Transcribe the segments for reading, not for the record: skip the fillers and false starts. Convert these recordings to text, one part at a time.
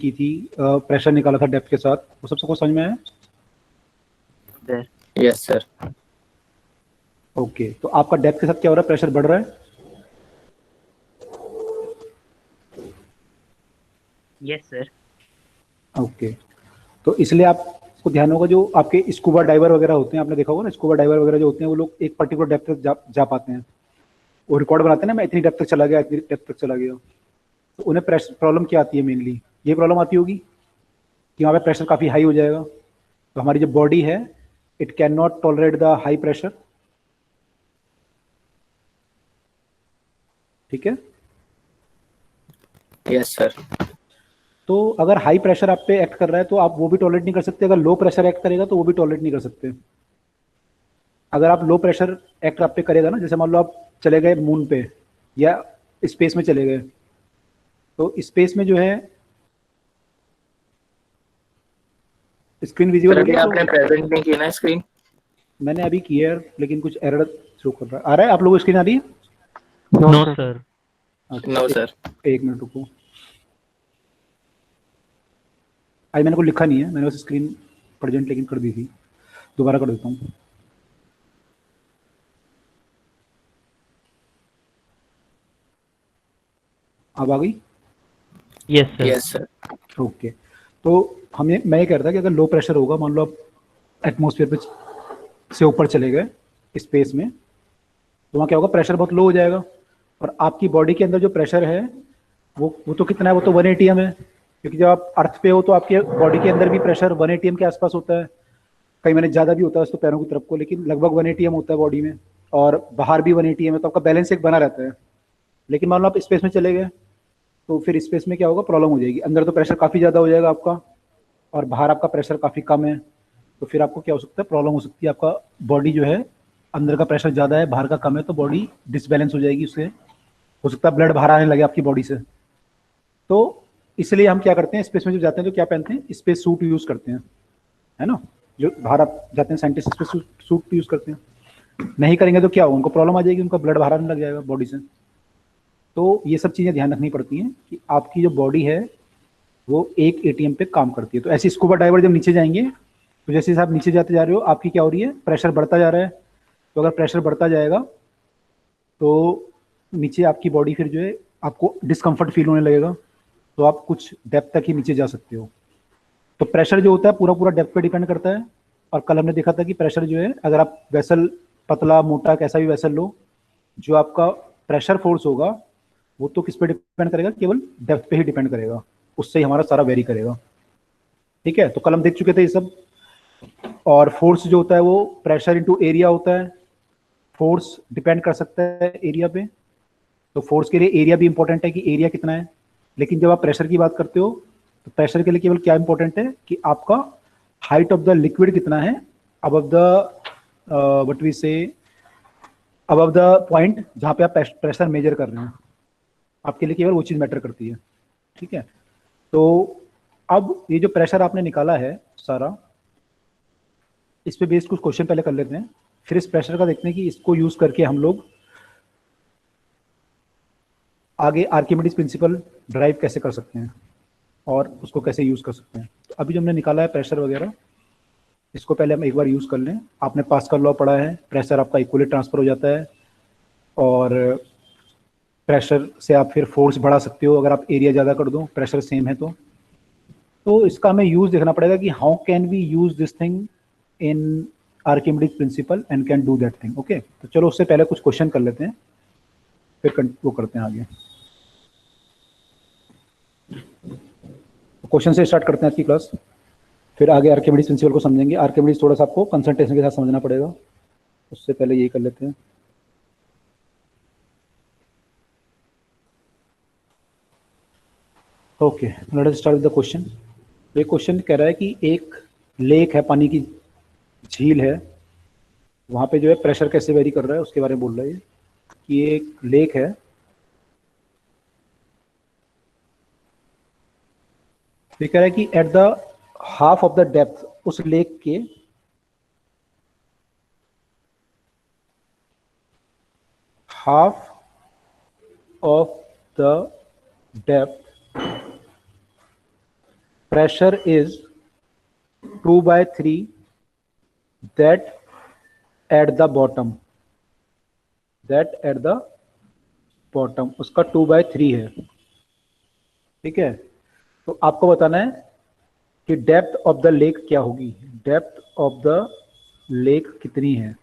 की थी, प्रेशर निकाला था डेप्थ के साथ, वो सब सबको समझ में आया? Yes sir. ओके, तो आपका डेप्थ के साथ क्या हो रहा है, प्रेशर बढ़ रहा है? Yes sir. ओके, तो इसलिए आपको ध्यान होगा, जो आपके स्कूबा डाइवर वगैरह होते हैं, आपने देखा होगा ना, स्कूबा डाइवर वगैरह जो होते हैं वो लोग एक पर्टिकुलर डेप्थ तक जा पाते हैं, वो रिकॉर्ड बनाते हैं ना, मैं इतनी डेप्थ तक चला गया, इतनी डेप्थ तक चला गया। तो उन्हें प्रेशर प्रॉब्लम क्या आती है, मेनली ये प्रॉब्लम आती होगी कि वहाँ पे प्रेशर काफ़ी हाई हो जाएगा, तो हमारी जो बॉडी है it can not tolerate the high pressure. ठीक है? Yes sir. तो अगर हाई प्रेशर आप पे एक्ट कर रहा है तो आप वो भी टॉलरेट नहीं कर सकते, अगर लो प्रेशर एक्ट करेगा तो वो भी टॉलरेट नहीं कर सकते। अगर आप लो प्रेशर एक्ट आप पे करेगा ना, जैसे मान लो आप चले गए मून पे या स्पेस में चले गए, तो स्पेस में जो है, स्क्रीन विजिबल हो सर गया आप आपने लोग? प्रेजेंट नहीं की ना स्क्रीन? मैंने अभी की है, लेकिन कुछ एरर शो कर रहा है। आ रहा है आप लोगों को स्क्रीन आ रही है? No sir. अच्छा, नो सर। एक मिनट रुको। आज मैंने कुछ लिखा नहीं है, मैंने बस स्क्रीन प्रेजेंट लेकिन कर दी थी, दोबारा कर देता हूँ। अब आ गई? Yes sir. Yes sir. Okay, तो मैं ये कह रहा था कि अगर लो प्रेशर होगा, मान लो आप एटमॉस्फेयर पे से ऊपर चले गए स्पेस में, तो वहाँ क्या होगा, प्रेशर बहुत लो हो जाएगा, और आपकी बॉडी के अंदर जो प्रेशर है वो तो कितना है, वो तो 1 atm है, क्योंकि जब आप अर्थ पे हो तो आपके बॉडी के अंदर भी प्रेशर 1 atm के आसपास होता है, कई मैंने ज़्यादा भी होता है उसको पैरों की तरफ को, लेकिन लगभग 1 atm होता है बॉडी में, और बाहर भी 1 atm है, तो आपका बैलेंस एक बना रहता है। लेकिन मान लो आप स्पेस में चले गए, तो फिर स्पेस में क्या होगा, प्रॉब्लम हो जाएगी, अंदर तो प्रेशर काफ़ी ज़्यादा हो जाएगा आपका, और बाहर आपका प्रेशर काफ़ी कम है, तो फिर आपको क्या हो सकता है, प्रॉब्लम हो सकती है, आपका बॉडी जो है अंदर का प्रेशर ज़्यादा है, बाहर का कम है, तो बॉडी डिसबैलेंस हो जाएगी, उससे हो सकता है ब्लड बाहर आने लगे आपकी बॉडी से। तो इसलिए हम क्या करते हैं, स्पेस में जब जाते हैं तो क्या पहनते हैं, स्पेस सूट यूज़ करते हैं, है ना, जो बाहर आप जाते हैं साइंटिस्ट स्पेस सूट यूज़ करते हैं। नहीं करेंगे तो क्या होगा, उनको प्रॉब्लम आ जाएगी, उनका ब्लड बाहर आने लग जाएगा बॉडी से। तो ये सब चीज़ें ध्यान रखनी पड़ती हैं कि आपकी जो बॉडी है वो एक एटीएम पे काम करती है। तो ऐसे स्कूबा डाइवर जब नीचे जाएंगे, तो जैसे आप नीचे जाते जा रहे हो, आपकी क्या हो रही है, प्रेशर बढ़ता जा रहा है, तो अगर प्रेशर बढ़ता जाएगा तो नीचे आपकी बॉडी फिर जो है आपको डिस्कम्फर्ट फील होने लगेगा, तो आप कुछ डेप्थ तक ही नीचे जा सकते हो। तो प्रेशर जो होता है पूरा पूरा डेप्थ पे डिपेंड करता है, और कल हमने देखा था कि प्रेशर जो है, अगर आप वेसल पतला मोटा कैसा भी वेसल लो, जो आपका प्रेशर फोर्स होगा वो तो किस पे डिपेंड करेगा, केवल डेप्थ पे ही डिपेंड करेगा, उससे ही हमारा सारा वेरी करेगा। ठीक है, तो कल हम देख चुके थे ये सब। और फोर्स जो होता है वो प्रेशर इंटू एरिया होता है, फोर्स डिपेंड कर सकता है एरिया पे, तो फोर्स के लिए एरिया भी इंपॉर्टेंट है कि एरिया कितना है। लेकिन जब आप प्रेशर की बात करते हो, तो प्रेशर के लिए केवल क्या इंपॉर्टेंट है कि आपका हाइट ऑफ द लिक्विड कितना है अबव द व्हाट वी से अबव द पॉइंट जहाँ पे आप प्रेशर मेजर कर रहे हैं, आपके लिए केवल वो चीज़ मैटर करती है। ठीक है, तो अब ये जो प्रेशर आपने निकाला है सारा, इस पे बेस्ड कुछ क्वेश्चन पहले कर लेते हैं, फिर इस प्रेशर का देखते हैं कि इसको यूज करके हम लोग आगे आर्किमिडीज प्रिंसिपल ड्राइव कैसे कर सकते हैं और उसको कैसे यूज कर सकते हैं। तो अभी जो हमने निकाला है प्रेशर वगैरह, इसको पहले हम एक बार यूज कर लें। आपने पास्कल लॉ पढ़ा है, प्रेशर आपका इक्वली ट्रांसफर हो जाता है, और प्रेशर से आप फिर फोर्स बढ़ा सकते हो अगर आप एरिया ज़्यादा कर दो, प्रेशर सेम है तो इसका हमें यूज देखना पड़ेगा कि how can we use this thing in Archimedes principle and can do that thing. Okay, तो चलो उससे पहले कुछ क्वेश्चन कर लेते हैं, फिर वो करते हैं आगे। क्वेश्चन से स्टार्ट करते हैं आज की क्लास, फिर आगे आर्किमिडीज प्रिंसिपल को समझेंगे। आर्किमिडीज थोड़ा सा आपको कंसंट्रेशन के साथ समझना पड़ेगा, उससे पहले यही कर लेते हैं। Okay, let us start with the question. तो एक क्वेश्चन कह रहा है कि एक लेक है, पानी की झील है, वहाँ पे जो है प्रेशर कैसे वेरी कर रहा है उसके बारे में बोल रहा है ये, कि एक लेक है, ये कह रहा है कि at the half of the depth, उस लेक के half of the depth pressure is 2/3 that at the bottom, उसका 2/3 है। ठीक है, तो आपको बताना है कि डेप्थ ऑफ द लेक क्या होगी, डेप्थ ऑफ द लेक कितनी है।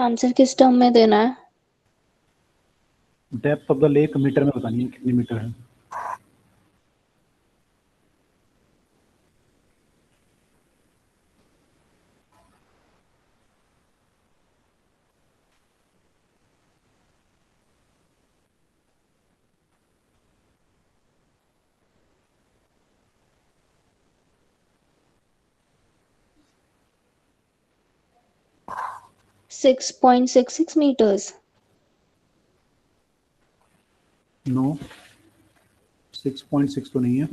आंसर किस टर्म में देना है? Depth of the lake metre में बतानी है कितनी मीटर है। Six 6.66 meters. नो, 6.6 तो नहीं है।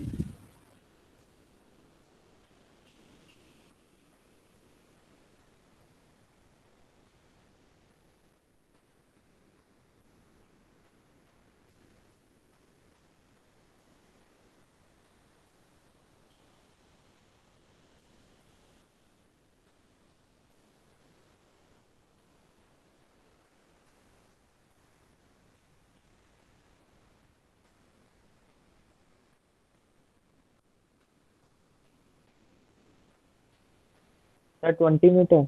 Sir, 20 meter.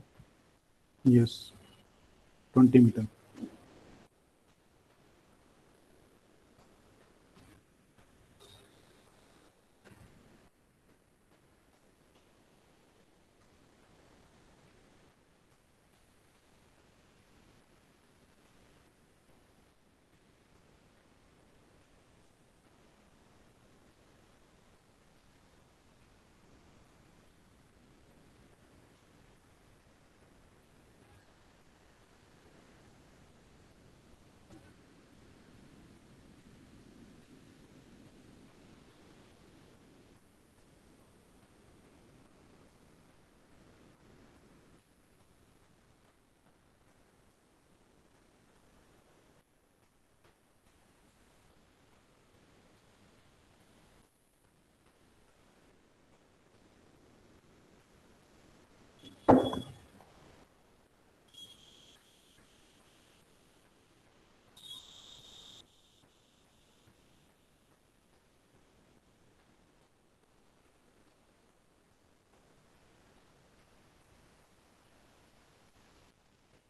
Yes, 20 metre.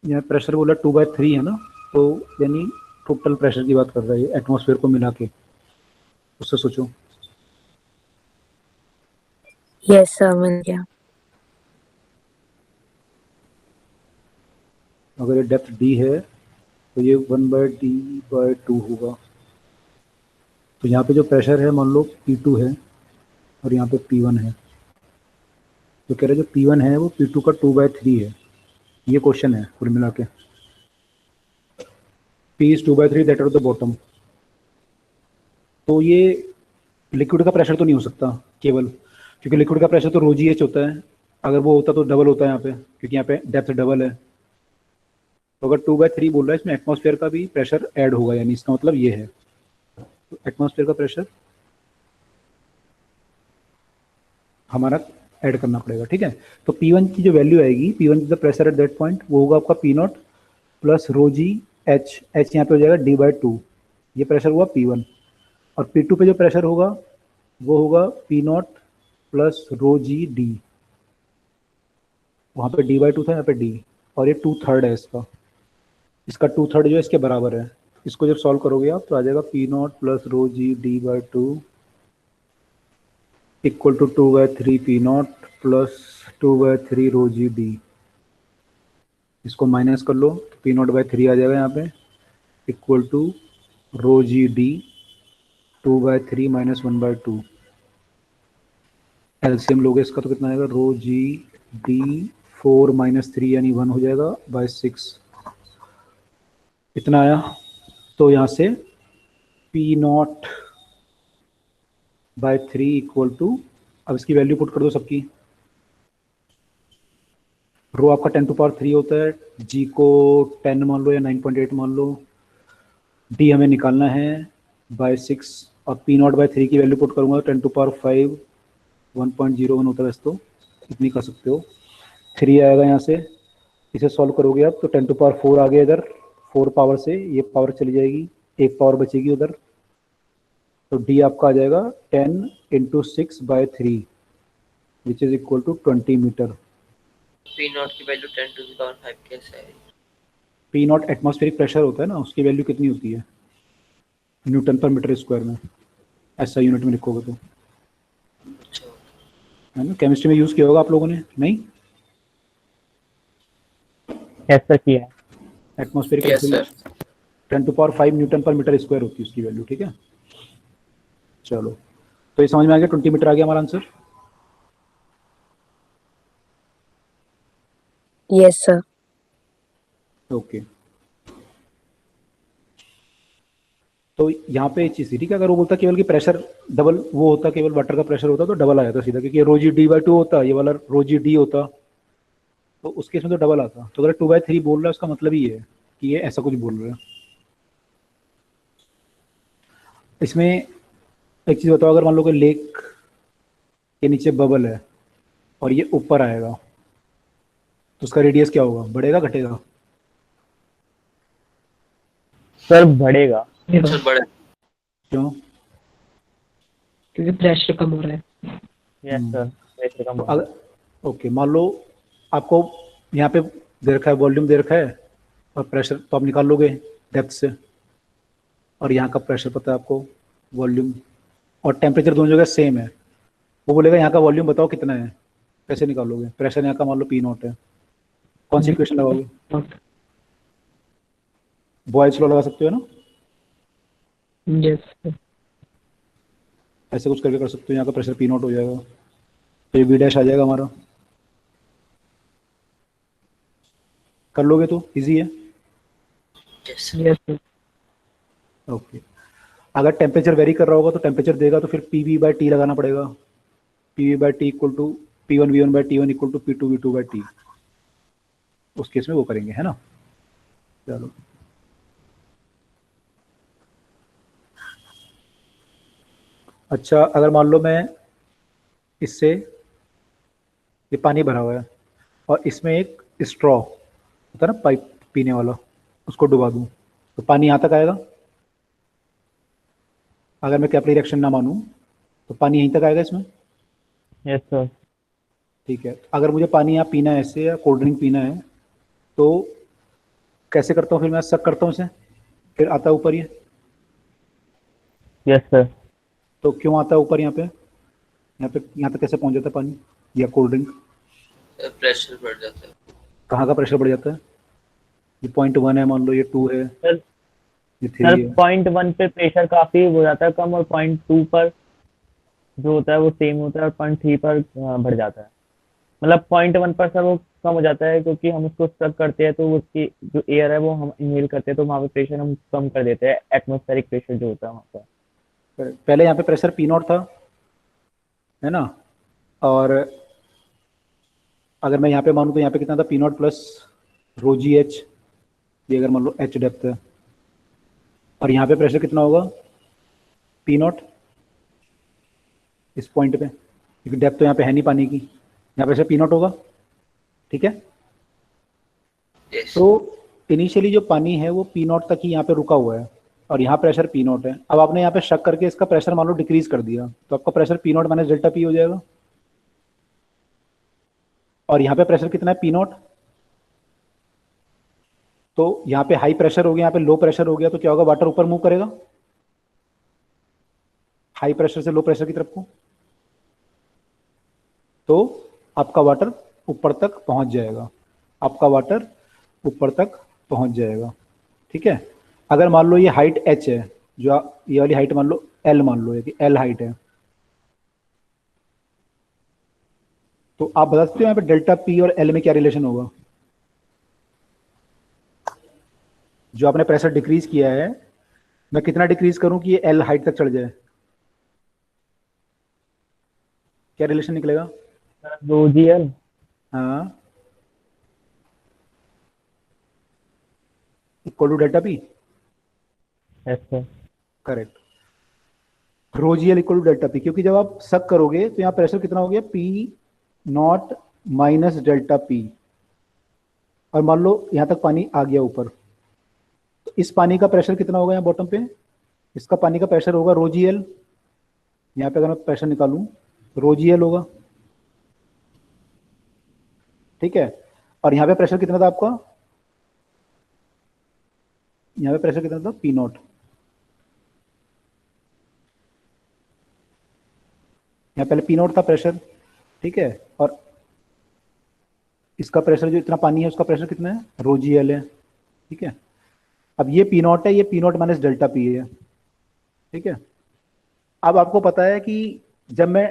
यहाँ प्रेशर बोला 2/3 है ना, तो यानी टोटल प्रेशर की बात कर रहा है एटमॉस्फेयर को मिला के, उससे सोचो। यस सर, मिल गया। अगर ये डेप्थ डी है तो ये 1/d/2 होगा। तो यहाँ पे जो प्रेशर है मान लो P2 है और यहाँ पे P1 है, तो कह रहे जो P1 है वो P2 का 2/3 है। ये क्वेश्चन है कुल मिला के। P is 2/3 that at the bottom. तो ये लिक्विड का प्रेशर तो नहीं हो सकता केवल, क्योंकि लिक्विड का प्रेशर तो ρgh होता है। अगर वो होता तो डबल होता है यहाँ पे, क्योंकि यहाँ पे डेप्थ डबल है। तो अगर 2/3 बोल रहा है इसमें एटमॉस्फेयर का भी प्रेशर ऐड होगा, यानी इसका मतलब ये है। तो एटमॉस्फेयर का प्रेशर हमारा ऐड करना पड़ेगा, ठीक है। तो P1 की जो वैल्यू आएगी, P1 is the pressure at that point, वो होगा आपका P0 प्लस ρgh। h यहाँ पे हो जाएगा d/2, ये प्रेशर हुआ P1। और P2 पे जो प्रेशर होगा वो होगा P0 प्लस ρgd। वहाँ पे d/2 था, यहाँ पे d, और ये 2/3 है इसका। इसका 2/3 जो है इसके बराबर है। इसको जब सॉल्व करोगे आप तो आ जाएगा P0 plus ρgd/2 equal to 2/3 P0 plus 2/3 ρgd। इसको माइनस कर लो तो P0/3 आ जाएगा यहाँ पे, equal to ρgd 2/3 minus 1/2। LCM लोगे इसका तो कितना आएगा, ρgd 4 माइनस 3 यानी 1 हो जाएगा बाय 6, इतना आया। तो यहाँ से P0/3 इक्वल टू, अब इसकी वैल्यू पुट कर दो सबकी। रो आपका 10⁻³ होता है, जी को 10 मान लो या 9.8 मान लो, डी हमें निकालना है बाय 6, और P0/3 की वैल्यू पुट करूंगा 10⁵ 1.01 होता है, तो इतनी कर सकते हो। 3 आएगा यहाँ से, इसे सॉल्व करोगे आप तो 10⁻4 आ गया इधर, 4 पावर से ये पावर चली जाएगी, एक पावर बचेगी उधर। तो डी आपका आ जाएगा 10 × 6/3 which is equal to 20 metre. P0 की वैल्यू 10⁵ कैसे है? P0 एटमॉस्फेरिक प्रेशर होता है ना, उसकी वैल्यू कितनी होती है न्यूटन पर मीटर स्क्वायर में, ऐसा यूनिट में लिखोगे तो, अच्छा, है ना। केमिस्ट्री में यूज किया होगा आप लोगों ने, नहीं? ऐसा किया है। Atmospheric yes sir. 10⁵ न्यूटन पर मीटर स्क्वायर होती है उसकी वैल्यू, ठीक है। चलो, तो ये समझ में आ गया, 20 मीटर आ गया हमारा आंसर। Yes sir. ओके, तो यहाँ पे एक चीज थी, ठीक है। अगर वो बोलता केवल कि प्रेशर डबल वो होता, केवल वाटर का प्रेशर होता तो डबल आया था सीधा, क्योंकि ρgd/2 होता, ये वाला ρgd होता, तो उस केस में तो डबल आता। तो अगर 2/3 बोल रहा है उसका मतलब ही है कि ये ऐसा कुछ बोल रहा है। इसमें एक चीज बताओ, अगर मान लो कि लेक के नीचे बबल है और ये ऊपर आएगा तो उसका रेडियस क्या होगा, बढ़ेगा घटेगा? सर बढ़ेगा। सर बड़े क्यों? क्योंकि प्रेशर कम हो रहा है। यस सर, प्रेशर कम तो होगा। अगर ओके, मान लो आपको यहाँ पे दे रखा है, वॉल्यूम दे रखा है और प्रेशर तो आप निकाल लोगे डेप्थ से, और यहाँ का प्रेशर पता है आपको, वॉल्यूम और टेम्परेचर दोनों जगह सेम है। वो बोलेगा यहाँ का वॉल्यूम बताओ कितना है, कैसे निकालोगे? प्रेशर यहाँ का मान लो P0 है, कौन सी इक्वेशन लगाओगे? बॉयल्स लॉ लगा सकते हो ना, यस ऐसे कुछ करके कर सकते हो। यहाँ का प्रेशर P0 हो जाएगा, तो ये V' आ जाएगा हमारा। कर लोगे तो इजी है। यस यस ओके, अगर टेम्परेचर वेरी कर रहा होगा तो टेम्परेचर देगा तो फिर PV/T लगाना पड़ेगा। PV/T equal to P1V1/T1 equal to P2V2/T, उस केस में वो करेंगे, है ना। चलो, अच्छा, अगर मान लो मैं इससे, ये पानी भरा हुआ है और इसमें एक स्ट्रॉ होता है ना, पाइप पीने वाला, उसको डुबा दूं तो पानी यहाँ तक आएगा। अगर मैं कैपिलरी रिएक्शन ना मानूं तो पानी यहीं तक आएगा इसमें। Yes sir. ठीक है, अगर मुझे पानी यहाँ पीना है ऐसे, या कोल्ड ड्रिंक पीना है, तो कैसे करता हूँ फिर मैं सक करता हूँ इसे, फिर आता है ऊपर ये, यस सर। तो क्यों आता है ऊपर यहाँ पे, यहाँ तक कैसे पहुँच जाता है पानी या कोल्ड ड्रिंक? प्रेशर बढ़ जाता है। कहाँ का प्रेशर बढ़ जाता है? ये 0.1 है मान लो, ये 2 है, सर ये 3 सर है। 0.1 पे प्रेशर काफी हो जाता है कम, और 0.2 पर जो होता है वो सेम होता है, और 0.3 पर बढ़ जाता है। मतलब 0.1 पर सर वो कम हो जाता है, क्योंकि हम उसको सक करते हैं तो उसकी जो एयर है वो हम इनहेल करते हैं, तो वहाँ पे प्रेशर हम कम कर देते हैं, एटमॉस्फेरिक प्रेशर जो होता है वहाँ पर। पहले यहाँ पे प्रेशर पी नॉट था, है ना, और अगर मैं यहाँ पे मानूँ तो यहाँ पे कितना था, P not plus rho g H, ये अगर मान लो एच डेप्थ है, और यहाँ पे प्रेशर कितना होगा, पी नॉट इस पॉइंट पे, क्योंकि डेप्थ तो यहाँ पे है नहीं पानी की, यहाँ प्रेशर पी नॉट होगा, ठीक है। Yes. तो इनिशियली जो पानी है वो पी नॉट तक ही यहाँ पे रुका हुआ है, और यहाँ प्रेशर पी नॉट है। अब आपने यहाँ पे शक करके इसका प्रेशर मान लो डिक्रीज कर दिया, तो आपका pressure P naught minus delta P हो जाएगा, और यहाँ पे प्रेशर कितना है, पी नॉट। तो यहाँ पे हाई प्रेशर हो गया, यहाँ पे लो प्रेशर हो गया, तो क्या होगा, वाटर ऊपर मूव करेगा, हाई प्रेशर से लो प्रेशर की तरफ को, तो आपका वाटर ऊपर तक पहुंच जाएगा, आपका वाटर ऊपर तक पहुंच जाएगा, ठीक है। अगर मान लो ये हाइट h है, जो ये वाली हाइट मान लो l, मान लो कि l हाइट है, तो आप बता सकते हो यहाँ पे डेल्टा p और l में क्या रिलेशन होगा? जो आपने प्रेशर डिक्रीज किया है, मैं कितना डिक्रीज करूं कि ये l हाइट तक चढ़ जाए, क्या रिलेशन निकलेगा? Rho g l. हाँ, equal to delta p, yes sir. Correct. Rho g l equal to delta p, क्योंकि जब आप सक करोगे तो यहाँ प्रेशर कितना हो गया, P naught minus delta P, और मान लो यहाँ तक पानी आ गया ऊपर, तो इस पानी का प्रेशर कितना होगा यहाँ बॉटम पे, इसका पानी का प्रेशर होगा रो जी एल, यहाँ पे अगर मैं प्रेशर निकालूं रो जी एल होगा, ठीक है। और यहाँ पे प्रेशर कितना था आपका, यहाँ पे प्रेशर कितना था, पी नॉट, यहाँ पहले पी नॉट था प्रेशर, ठीक है, और इसका प्रेशर जो इतना पानी है उसका प्रेशर कितना है, रो जी एल है, ठीक है। अब ये पी नॉट है, ये P naught minus delta P है, ठीक है। अब आपको पता है कि जब मैं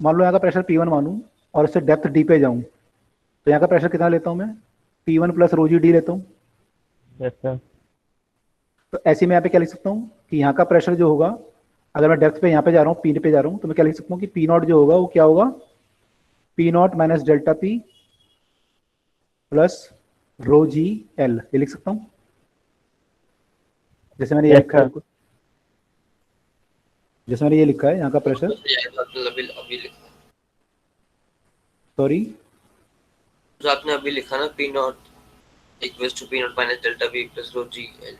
मान लो यहाँ का प्रेशर P1 मानूं और इससे डेप्थ डी पे जाऊं, तो यहाँ का प्रेशर कितना लेता हूं मैं, P1 plus rho G D लेता हूँ। Yes sir. तो ऐसे में यहाँ पे क्या लिख सकता हूँ कि यहाँ का प्रेशर जो होगा, अगर मैं डेप्थ पे यहाँ पे जा रहा हूँ, पी पे जा रहा हूँ, तो मैं क्या लिख सकता हूँ कि पी नॉट जो होगा वो क्या होगा, P naught minus delta P plus rho g L, ये लिख सकता हूँ जैसे मैंने ये Yes, लिखा है, sir. जैसे मैंने ये लिखा है यहाँ का प्रेशर, अभी लिखा, सॉरी जो आपने अभी लिखा ना, p naught equals to p naught minus delta v plus rho g l.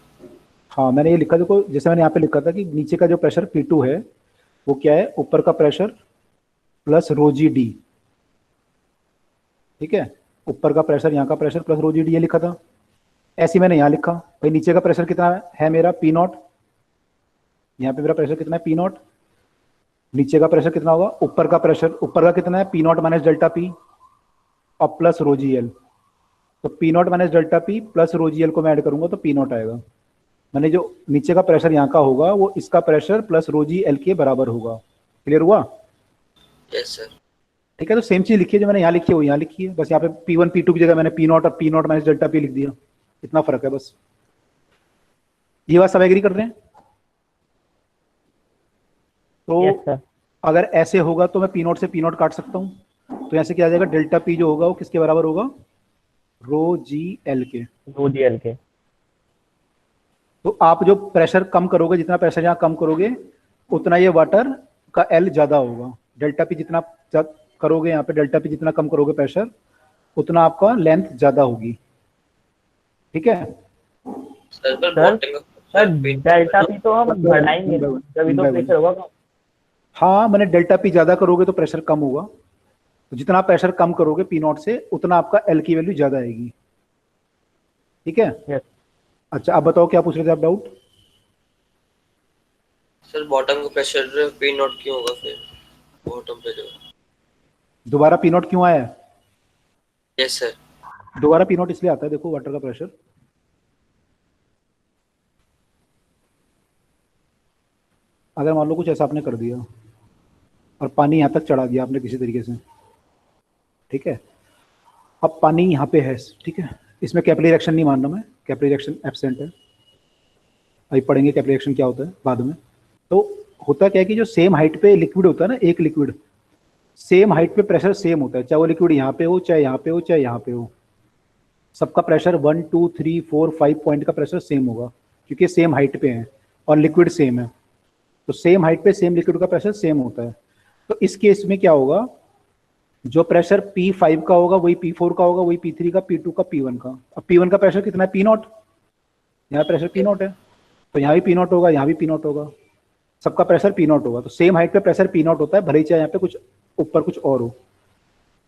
हाँ मैंने ये लिखा, देखो जैसे मैंने यहाँ पे लिखा था कि नीचे का जो प्रेशर P2 है वो क्या है, ऊपर का pressure plus rho G D, ठीक है, ऊपर का प्रेशर यहाँ का pressure plus rho G D, ये लिखा था। ऐसे मैंने यहाँ लिखा भाई, नीचे का प्रेशर कितना है मेरा, पी नॉट, यहाँ पे मेरा प्रेशर कितना है, पी नॉट, नीचे का प्रेशर कितना होगा, ऊपर का प्रेशर, ऊपर का कितना है, P naught minus delta P और प्लस रो जी एल, तो P naught minus delta P plus rho g L को मैं ऐड करूंगा तो पी नॉट आएगा। मैंने जो नीचे का प्रेशर यहाँ का होगा वो इसका pressure plus rho g L के बराबर होगा, क्लियर हुआ? Yes sir. ठीक है, तो सेम चीज लिखी है जो मैंने यहाँ लिखी है वो यहाँ लिखी है, बस यहाँ पे P1 P2 की जगह मैंने पी नॉट और P naught minus delta P लिख दिया, इतना फर्क है बस। ये बात सब एग्री कर रहे हैं? तो Yes, sir. अगर ऐसे होगा तो मैं पी नॉट से पी नॉट काट सकता हूँ, तो ऐसे क्या आ जाएगा, डेल्टा पी जो होगा वो किसके बराबर होगा, रो जी एल के। रो जी एल के। तो आप जो प्रेशर कम करोगे, जितना प्रेशर यहाँ कम करोगे उतना ये वाटर का एल ज्यादा होगा, डेल्टा पी जितना करोगे यहाँ पे, डेल्टा पी जितना कम करोगे प्रेशर उतना आपका लेंथ ज्यादा होगी, ठीक है। सर पर sir bottom sir delta P तो हम बढ़ाएंगे ना, जब तो प्रेशर होगा कम। हाँ मैंने डेल्टा पी ज्यादा करोगे तो प्रेशर कम होगा, तो जितना प्रेशर कम करोगे पी नॉट से उतना आपका एल की वैल्यू ज्यादा आएगी, ठीक है। यस अच्छा आप बताओ क्या पूछ रहे थे आप डाउट? सर बॉटम का प्रेशर पी नॉट क्यों होगा फिर बॉटम पे जो? दोबारा पी नॉट क्यों आया है? Yes sir. दोबारा पी नॉट इसलिए आता है, देखो वाटर का प्रेशर, अगर मान लो कुछ ऐसा आपने कर दिया और पानी यहाँ तक चढ़ा दिया आपने किसी तरीके से, ठीक है, अब पानी यहाँ पे है, ठीक है, इसमें कैपिलरी रिएक्शन नहीं मानना मैं, कैपिलरी रिएक्शन एब्सेंट है, अभी पढ़ेंगे कैपिलरी रिएक्शन क्या होता है बाद में। तो होता क्या है कि जो सेम हाइट पे लिक्विड होता है ना, एक लिक्विड सेम हाइट पे प्रेशर सेम होता है, चाहे वो लिक्विड यहाँ पे हो, चाहे यहाँ पे हो, चाहे यहाँ पे हो, सबका प्रेशर 1 2 3 4 5 पॉइंट का प्रेशर सेम होगा, क्योंकि सेम हाइट पे है और लिक्विड सेम है, तो सेम हाइट पे सेम लिक्विड का प्रेशर सेम होता है। तो इस केस में क्या होगा, जो प्रेशर P5 का होगा वही P4 का होगा, वही P3 का, P2 का, P1 का। अब P1 का प्रेशर कितना है, P नॉट, यहाँ प्रेशर P नॉट है, तो यहाँ भी P नॉट होगा, यहाँ भी P नॉट होगा, सबका प्रेशर P नॉट होगा। तो सेम हाइट पे प्रेशर P नॉट होता है, भले ही चाहे यहाँ पे कुछ ऊपर कुछ और हो,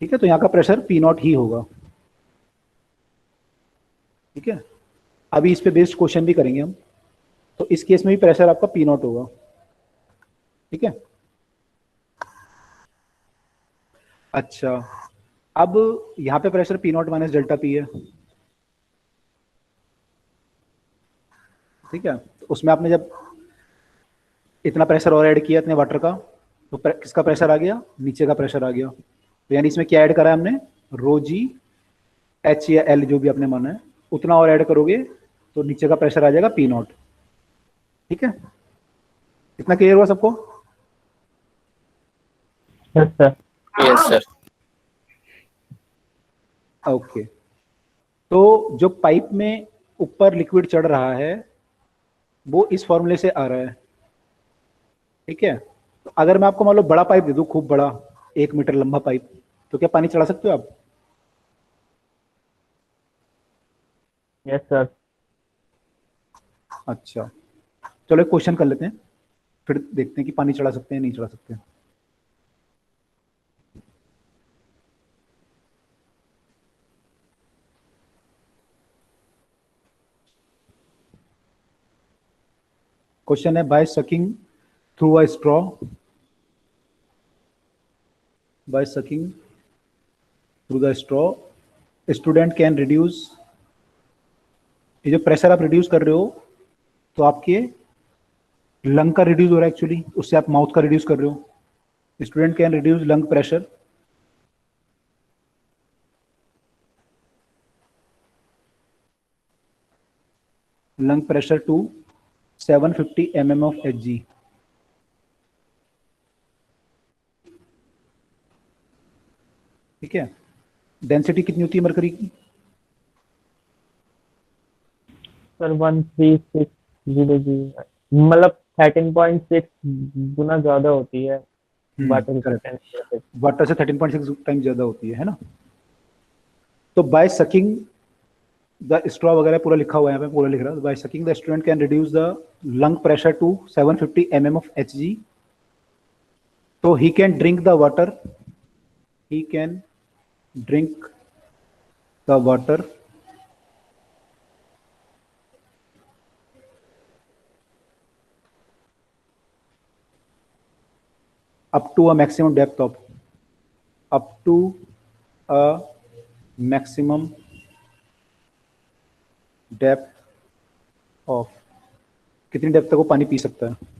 ठीक है, तो यहाँ का प्रेशर P नॉट ही होगा, ठीक है। अभी इस पे बेस्ड क्वेश्चन भी करेंगे हम, तो इस केस में भी प्रेशर आपका P नॉट होगा, ठीक है। अच्छा अब यहाँ पे pressure P not minus delta P है, ठीक है, तो उसमें आपने जब इतना प्रेशर और ऐड किया इतने वाटर का, तो किसका प्रेशर आ गया, नीचे का प्रेशर आ गया, तो यानी इसमें क्या ऐड करा है हमने, रो जी एच या एल जो भी आपने माना है उतना और ऐड करोगे तो नीचे का प्रेशर आ जाएगा P नॉट, ठीक है। इतना क्लियर हुआ सबको? Yes sir. Yes sir. Okay, तो जो पाइप में ऊपर लिक्विड चढ़ रहा है वो इस फॉर्मूले से आ रहा है, ठीक है। तो अगर मैं आपको मान लो बड़ा पाइप दे दूं, खूब बड़ा 1 मीटर लंबा पाइप, तो क्या पानी चढ़ा सकते हो आप? Yes sir. अच्छा चलो एक क्वेश्चन कर लेते हैं, फिर देखते हैं कि पानी चढ़ा सकते हैं नहीं चढ़ा सकते हैं। क्वेश्चन है, by sucking through a straw, by sucking through the straw student can reduce, ये जो प्रेशर आप रिड्यूस कर रहे हो तो आपके लंग का रिड्यूस हो रहा है एक्चुअली, उससे आप माउथ का रिड्यूस कर रहे हो। Student can reduce lung pressure to 750 mm of Hg, ठीक है। डेंसिटी कितनी होती है मरकरी की? सर 1360 मतलब 13.6 गुना ज्यादा होती है वाटर करेक्ट, की। वाटर से 13.6 टाइम ज्यादा होती है ना। तो बाय सकिंग द स्ट्रॉ वगैरह पूरा लिखा हुआ है यहाँ पे, पूरा लिख रहा है, by sucking the student can reduce the lung pressure to 750 mm of Hg, तो he can drink the water, he can drink the water up to a maximum depth of, up to a maximum depth of, कितनी depth तक वो पानी P सकता है?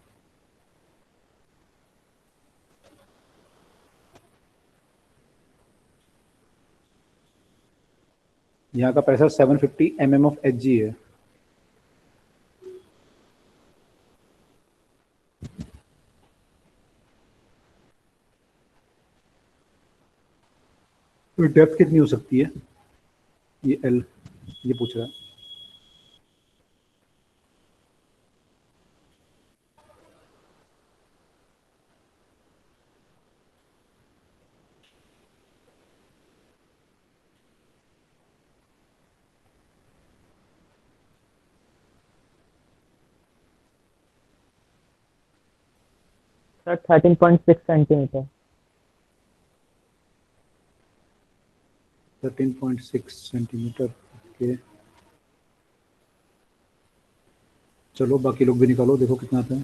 यहाँ का pressure 750 mm of Hg है, तो डेप्थ कितनी हो सकती है, ये L ये पूछ रहा है। Sir 13.6 centimetre. 13.6 centimetre, okay. चलो बाकी लोग भी निकालो, देखो कितना आता है।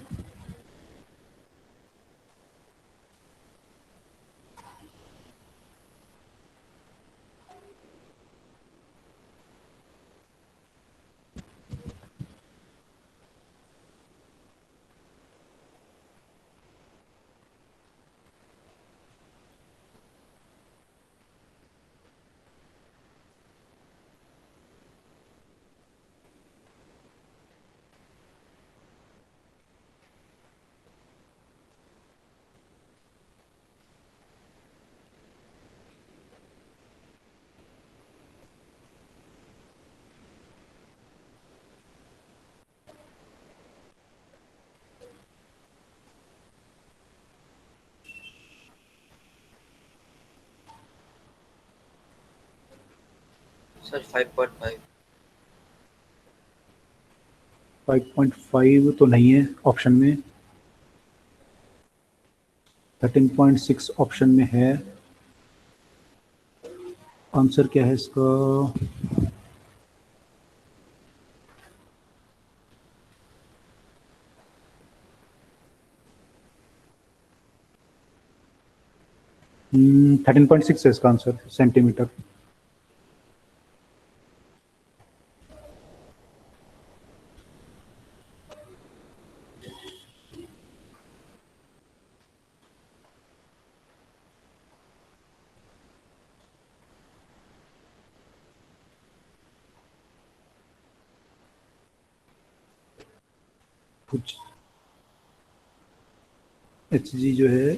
सर 5.5। 5.5 तो नहीं है ऑप्शन में, 13.6 ऑप्शन में है। आंसर क्या है इसका? हम्म, 13.6 है इसका आंसर, सेंटीमीटर। कुछ एच जी जो है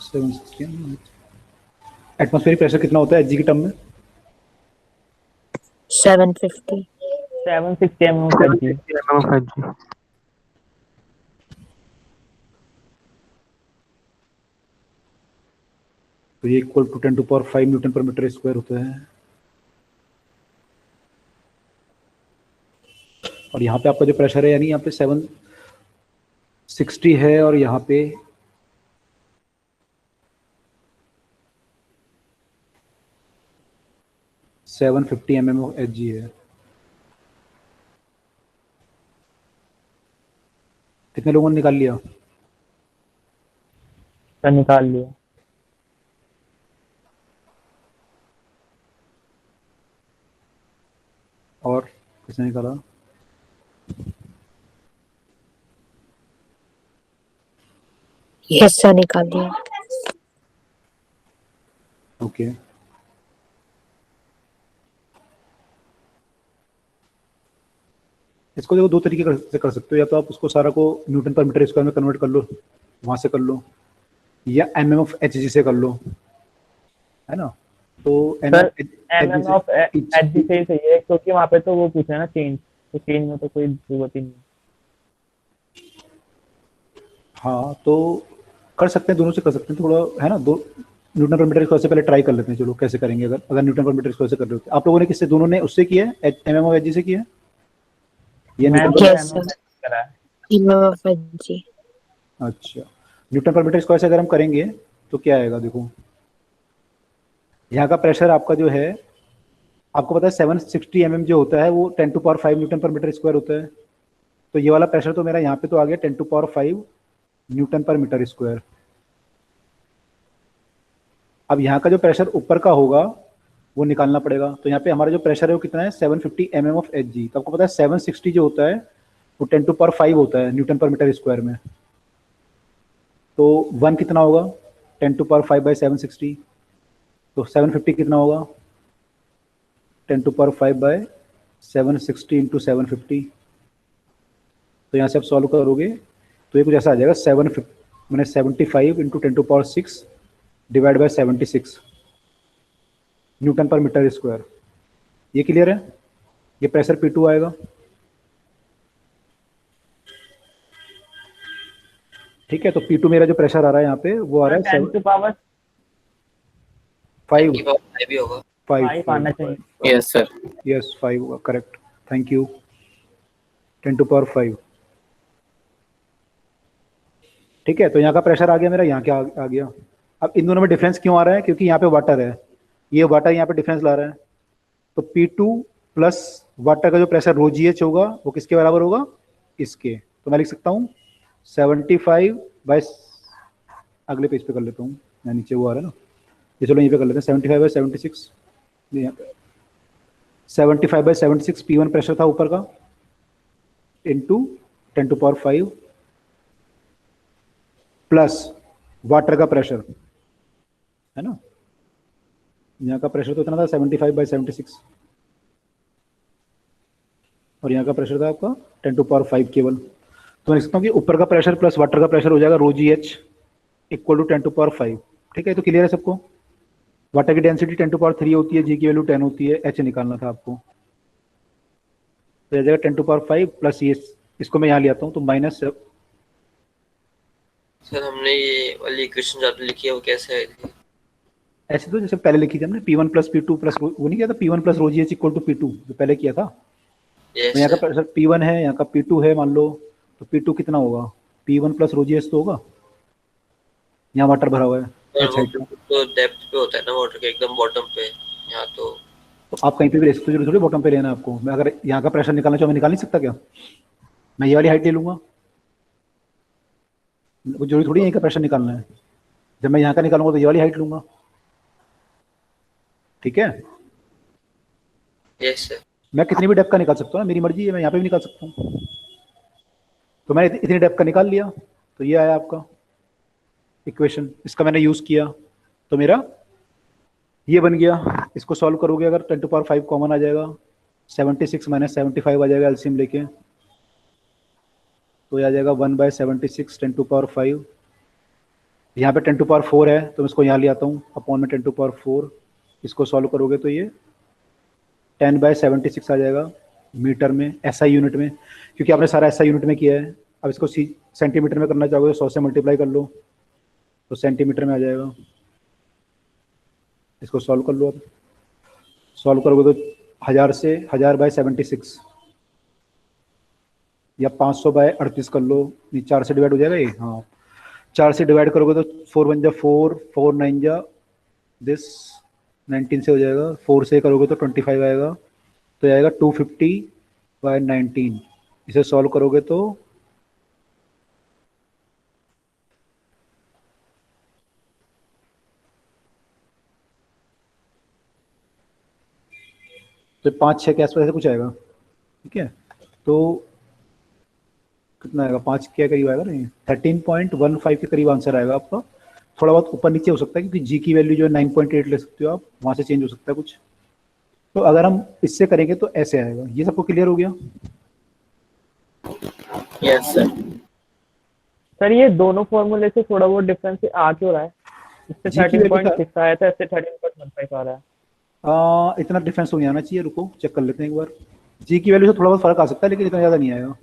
760। एटमॉस्फेरिक प्रेशर कितना होता है एच जी की टर्म में? 750। 760 mm जी। तो ये इक्वल टू 10⁵ न्यूटन पर मीटर स्क्वायर होता है। और यहाँ पे आपका जो प्रेशर है, यानी यहाँ पे 760 है और यहाँ पे 750 mm एच जी है। कितने लोगों ने निकाल लिया? सर निकाल लिया। और किसने निकाला? यस सर, निकाल दिया। ओके। इसको देखो दो तरीके से कर सकते हो, या तो आप उसको सारा को न्यूटन पर मीटर स्क्वायर में कन्वर्ट कर लो, वहां से कर लो, या mm ऑफ एच जी से कर लो, है ना? तो sir mm of H G से ही सही है, क्योंकि वहाँ पे तो वो पूछा है ना चेंज, तो चेंज में तो कोई जरूरत ही नहीं। हाँ तो कर सकते हैं, दोनों से कर सकते हैं थोड़ा, है ना? दो न्यूटन पर मीटर स्क्वायर से पहले ट्राई कर लेते हैं, चलो कैसे करेंगे। अगर न्यूटन पर मीटर स्क्वायर से कर रहे हो, आप लोगों ने किससे, दोनों ने उससे किया है, mm ऑफ एच जी से किया है? ये मैं न्यूटन तो Yes, mm sir. करा है। mm of G। अच्छा, न्यूटन पर मीटर स्क्वायर से अगर हम करेंगे तो क्या आएगा? देखो यहाँ का प्रेशर आपका जो है, आपको पता है 760 mm जो होता है वो 10⁵ न्यूटन पर मीटर स्क्वायर होता है। तो ये वाला प्रेशर तो मेरा यहाँ पे तो आ गया 10⁵ न्यूटन पर मीटर स्क्वायर। अब यहाँ का जो प्रेशर ऊपर का होगा वो निकालना पड़ेगा। तो यहाँ पे हमारा जो प्रेशर है वो कितना है? 750 mm ऑफ एच जी। तो आपको पता है 760 जो होता है वो 10⁵ होता है न्यूटन पर मीटर स्क्वायर में। तो 1 कितना होगा? 10⁵/760। तो 750 कितना होगा? 10⁵/760 इंटू 750। तो यहाँ से आप सॉल्व करोगे तो ये कुछ ऐसा आ जाएगा, 75 इंटू 10⁶ डिवाइड बाय 76 न्यूटन पर मीटर स्क्वायर। ये क्लियर है? ये प्रेशर P2 आएगा। ठीक है, तो P2 मेरा जो प्रेशर आ रहा है यहाँ पे वो आ रहा है 10 to power 5 की पावर 5 भी होगा। 5 आना चाहिए। Yes sir. यस 5 होगा, करेक्ट, थैंक यू। 10⁵ ठीक है, तो यहाँ का प्रेशर आ गया मेरा, यहाँ क्या आ गया। अब इन दोनों में डिफरेंस क्यों आ रहा है? क्योंकि यहाँ पे वाटर है, ये वाटर यहाँ पे डिफरेंस ला रहा है। तो P2 प्लस वाटर का जो प्रेशर ρGH होगा वो किसके बराबर होगा? इसके, तो मैं लिख सकता हूँ 75 बाय, अगले पेज पे कर लेता हूँ मैं, नीचे वो आ रहा है ना, ये चलो यहीं पे कर लेते हैं 75 बाय 76, यहाँ पे 75 बाय 76 P1 प्रेशर था ऊपर का, इंटू 10⁵ प्लस वाटर का प्रेशर है ना, यहाँ का प्रेशर तो इतना था 75 बाय 76, और यहाँ का प्रेशर था आपका 10⁵ केवल। तो मैं लिख सकता हूँ कि ऊपर का प्रेशर प्लस वाटर का प्रेशर हो जाएगा रो जी एच इक्वल टू 10⁵। ठीक है, तो क्लियर है सबको। वाटर की डेंसिटी 10⁵ होती है, जी की वैल्यू 10 होती है, एच निकालना था आपको, तो आ जाएगा 10⁵ प्लस ये, इसको मैं यहाँ ले आता हूँ तो माइनस। सर हमने ये वाली इक्वेशन जो आपने लिखी है वो कैसे आई थी? ऐसे तो जैसे पहले लिखी थी हमने, P1 प्लस P2 प्लस वो नहीं किया था, P1 plus rho g h equal to P2 जो पहले किया था। यस तो यहाँ का सर। प्रेशर P1 है, यहाँ का P2 है मान लो, तो P2 कितना होगा, P1 plus rho g H तो होगा, यहाँ वाटर भरा हुआ है सर एच वो हाइट का, तो डेप्थ पे होता है ना वाटर के एकदम बॉटम पे, यहाँ तो तो आप कहीं पे भी ले सकते हो, जरूरी थोड़ी बॉटम पे लेना है आपको। मैं अगर यहाँ का प्रेशर निकालना चाहूँ मैं निकाल नहीं सकता क्या, मैं ये वाली हाइट ले लूंगा, वो जरूरी थोड़ी यहीं का प्रेशर निकालना है, जब मैं यहाँ का निकालूंगा तो ये वाली हाइट लूंगा। ठीक है, यस सर। मैं कितनी भी डेप्थ का निकाल सकता हूँ ना, मेरी मर्जी है, मैं यहाँ पे भी निकाल सकता हूँ। तो मैंने इतनी डेप्थ का निकाल लिया, तो ये आया आपका इक्वेशन, इसका मैंने यूज किया तो मेरा ये बन गया। इसको सॉल्व करोगे अगर 10⁵ कॉमन आ जाएगा, 76 माइनस 75 आ जाएगा एलसीएम लेके, तो ये आ जाएगा 1/76 10⁵। यहाँ पे 10⁴ है तो मैं इसको यहाँ ले आता हूँ अपॉन में 10⁴, इसको सॉल्व करोगे तो ये 10/76 आ जाएगा मीटर में, एसआई यूनिट में, क्योंकि आपने सारा एसआई यूनिट में किया है। अब इसको सेंटीमीटर में करना चाहोगे तो 100 से मल्टीप्लाई कर लो तो सेंटीमीटर में आ जाएगा। इसको सॉल्व कर लो, अब सॉल्व करोगे तो 1000/76 या 500/38 कर लो, ये 4 से डिवाइड हो जाएगा ये, हाँ 4 से डिवाइड करोगे तो 4 1 जा 4, 4 9 जा दिस 19 से हो जाएगा, 4 से करोगे तो 25 आएगा, तो आएगा 250/19। इसे सॉल्व करोगे तो तो 5-6 के आसपास ऐसे कुछ आएगा। ठीक है, तो कितना आएगा, 5 के करीब आएगा, नहीं 13.15 के करीब आंसर आएगा आपका। थोड़ा बहुत ऊपर नीचे हो सकता है क्योंकि जी की वैल्यू जो है 9.8 ले सकते हो आप, वहाँ से चेंज हो सकता है कुछ। तो अगर हम इससे करेंगे तो ऐसे आएगा। ये सबको क्लियर हो गया? Yes sir. सर ये दोनों फॉर्मूले से थोड़ा बहुत डिफरेंस आ क्यों रहा है? इससे जी की वैल्यू 13.6 आया था, इससे 13.15 आ रहा है। इतना डिफरेंस तो नहीं आना चाहिए, रुको चेक कर लेते हैं एक बार। जी की वैल्यू से थोड़ा बहुत फर्क आ सकता है लेकिन इतना ज़्यादा नहीं आएगा।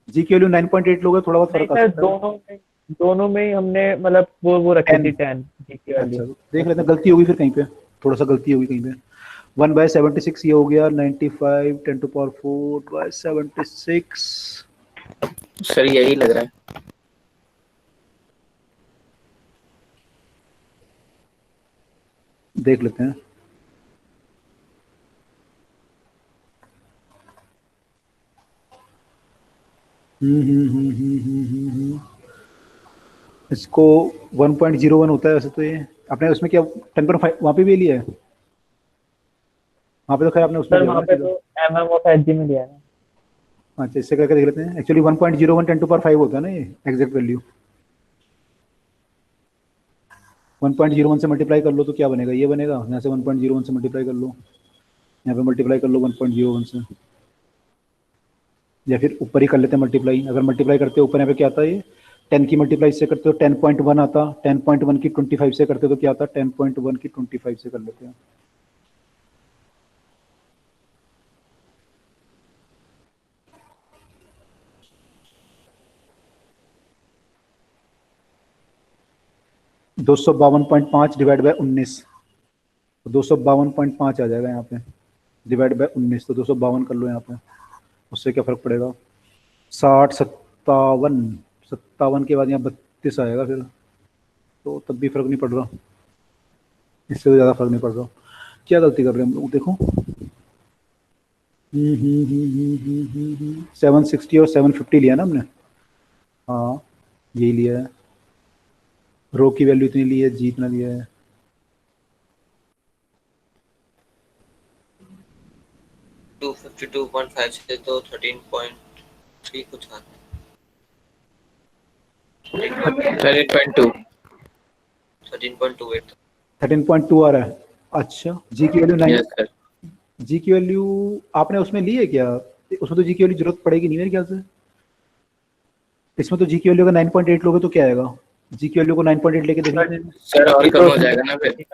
जी की वैल्यू 9.8 लोगे थोड़ा बहुत नहीं फर्क आ सर, सकता है। दोनों में ही हमने मतलब वो रखी 10 थी 10 जी की अच्छा वैल्यू। देख लेते हैं, गलती होगी फिर कहीं पे, थोड़ा सा गलती होगी कहीं पे। 1/76 ये हो गया 95 10⁴/76। सर यही लग रहा है। देख लेते हैं। इसको 1.01 होता है वैसे तो। ये आपने उसमें क्या 10.5 वहाँ पे भी लिया है? वहाँ पे तो खैर आपने उसमें सर लिया वहाँ ना पे सीधा। तो mm/hg में लिया है ना। अच्छा, इससे करके देख लेते हैं। एक्चुअली 1.01 10⁵ होता है ना ये एग्जैक्ट वैल्यू। 1.01 से मल्टीप्लाई कर लो तो क्या बनेगा, ये बनेगा। यहाँ से 1.01 से मल्टीप्लाई कर लो, यहाँ पे मल्टीप्लाई कर लो 1.01 से, या फिर ऊपर ही कर लेते हैं मल्टीप्लाई। अगर मल्टीप्लाई करते हो ऊपर यहाँ पे क्या आता है, ये 10 की मल्टीप्लाई से करते हो 10.1 आता, 10.1 की 25 से करते हो तो क्या आता, 10.1 की 25 से कर लेते हैं। दो 252.5 डिवाइड बाय 19, तो 252.5 आ जाएगा यहाँ पे डिवाइड बाय 19, तो 252 कर लो यहाँ पे। उससे क्या फर्क पड़ेगा, 60 57 के बाद यहाँ 32 आएगा फिर, तो तब भी फर्क नहीं पड़ रहा, इससे तो ज़्यादा फर्क नहीं पड़ रहा। क्या गलती कर रहे हैं हम लोग, देखो सेवन 760 और 750 लिया ना हमने। हाँ यही लिया है। रो की वैल्यू इतनी ली है, जी इतना लिया है। टू 52.5 से तो 13.3 कुछ आता है। 13.2 13.28 13.2 आ रहा है। अच्छा जी की वैल्यू 9। Yes sir. जी की वैल्यू आपने उसमें ली है क्या? उसमें तो जी की वैल्यू जरूरत पड़ेगी नहीं मेरे ख्याल से। इसमें तो जी की वैल्यू का 9.8 लोगे तो क्या आएगा? जी की वैल्यू को 9.8 लेके देख लेते हैं। सर और कम हो जाएगा ना फिर।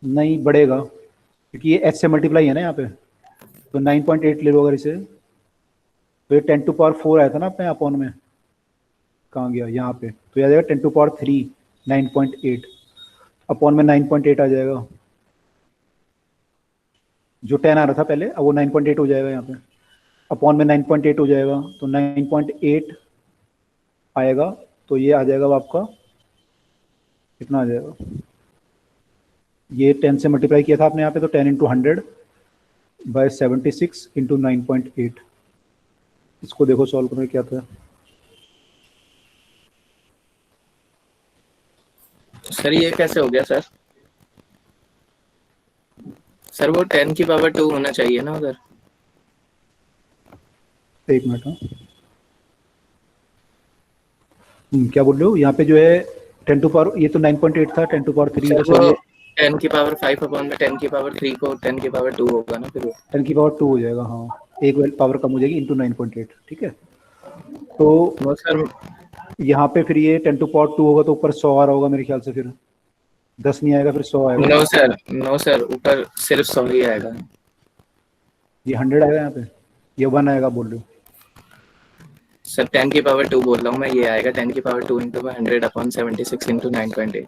नहीं बढ़ेगा, क्योंकि ये एच से मल्टीप्लाई है ना यहाँ पे, तो 9.8 ले लो अगर इसे, तो ये 10⁴ आया था ना अपने अपॉन में, कहाँ गया यहाँ पे, तो ये आ जाएगा 10⁻³ 9.8 अपॉन में 9.8 आ जाएगा। जो 10 आ रहा था पहले, अब वो 9.8 हो जाएगा यहाँ पे, अपॉन में 9.8 हो जाएगा, तो 9.8 आएगा, तो ये आ जाएगा अब आपका कितना आ जाएगा, ये 10 से मल्टीप्लाई किया था आपने यहाँ पे, तो 10 × 100/76 × 9.8। इसको देखो सॉल्व करने क्या था। सर ये कैसे हो गया सर? सर वो 10⁻² होना चाहिए ना उधर। एक मिनट। हाँ क्या बोल रहे हो? यहाँ पे जो है 10⁻, ये तो 9.8 था, 10⁻³ सर तो वो सॉरी 10⁵ अपॉन में 10⁻³ को 10⁻² होगा ना फिर वो। 10⁻² हो जाएगा। हाँ एक पावर कम हो जाएगी इंटू 9.8। ठीक है, तो वो सर यहाँ पे फिर ये 10⁻² होगा तो ऊपर 100 आ रहा होगा मेरे ख्याल से, फिर 10 नहीं आएगा, फिर 100 आएगा। नो सर ऊपर सिर्फ 100 ही आएगा। ये 100 आएगा यहाँ पे, ये 1 आएगा बोल रहे हो? सर 10⁻² बोल रहा हूँ मैं, ये आएगा 10⁻² × 100/76 × 9.8।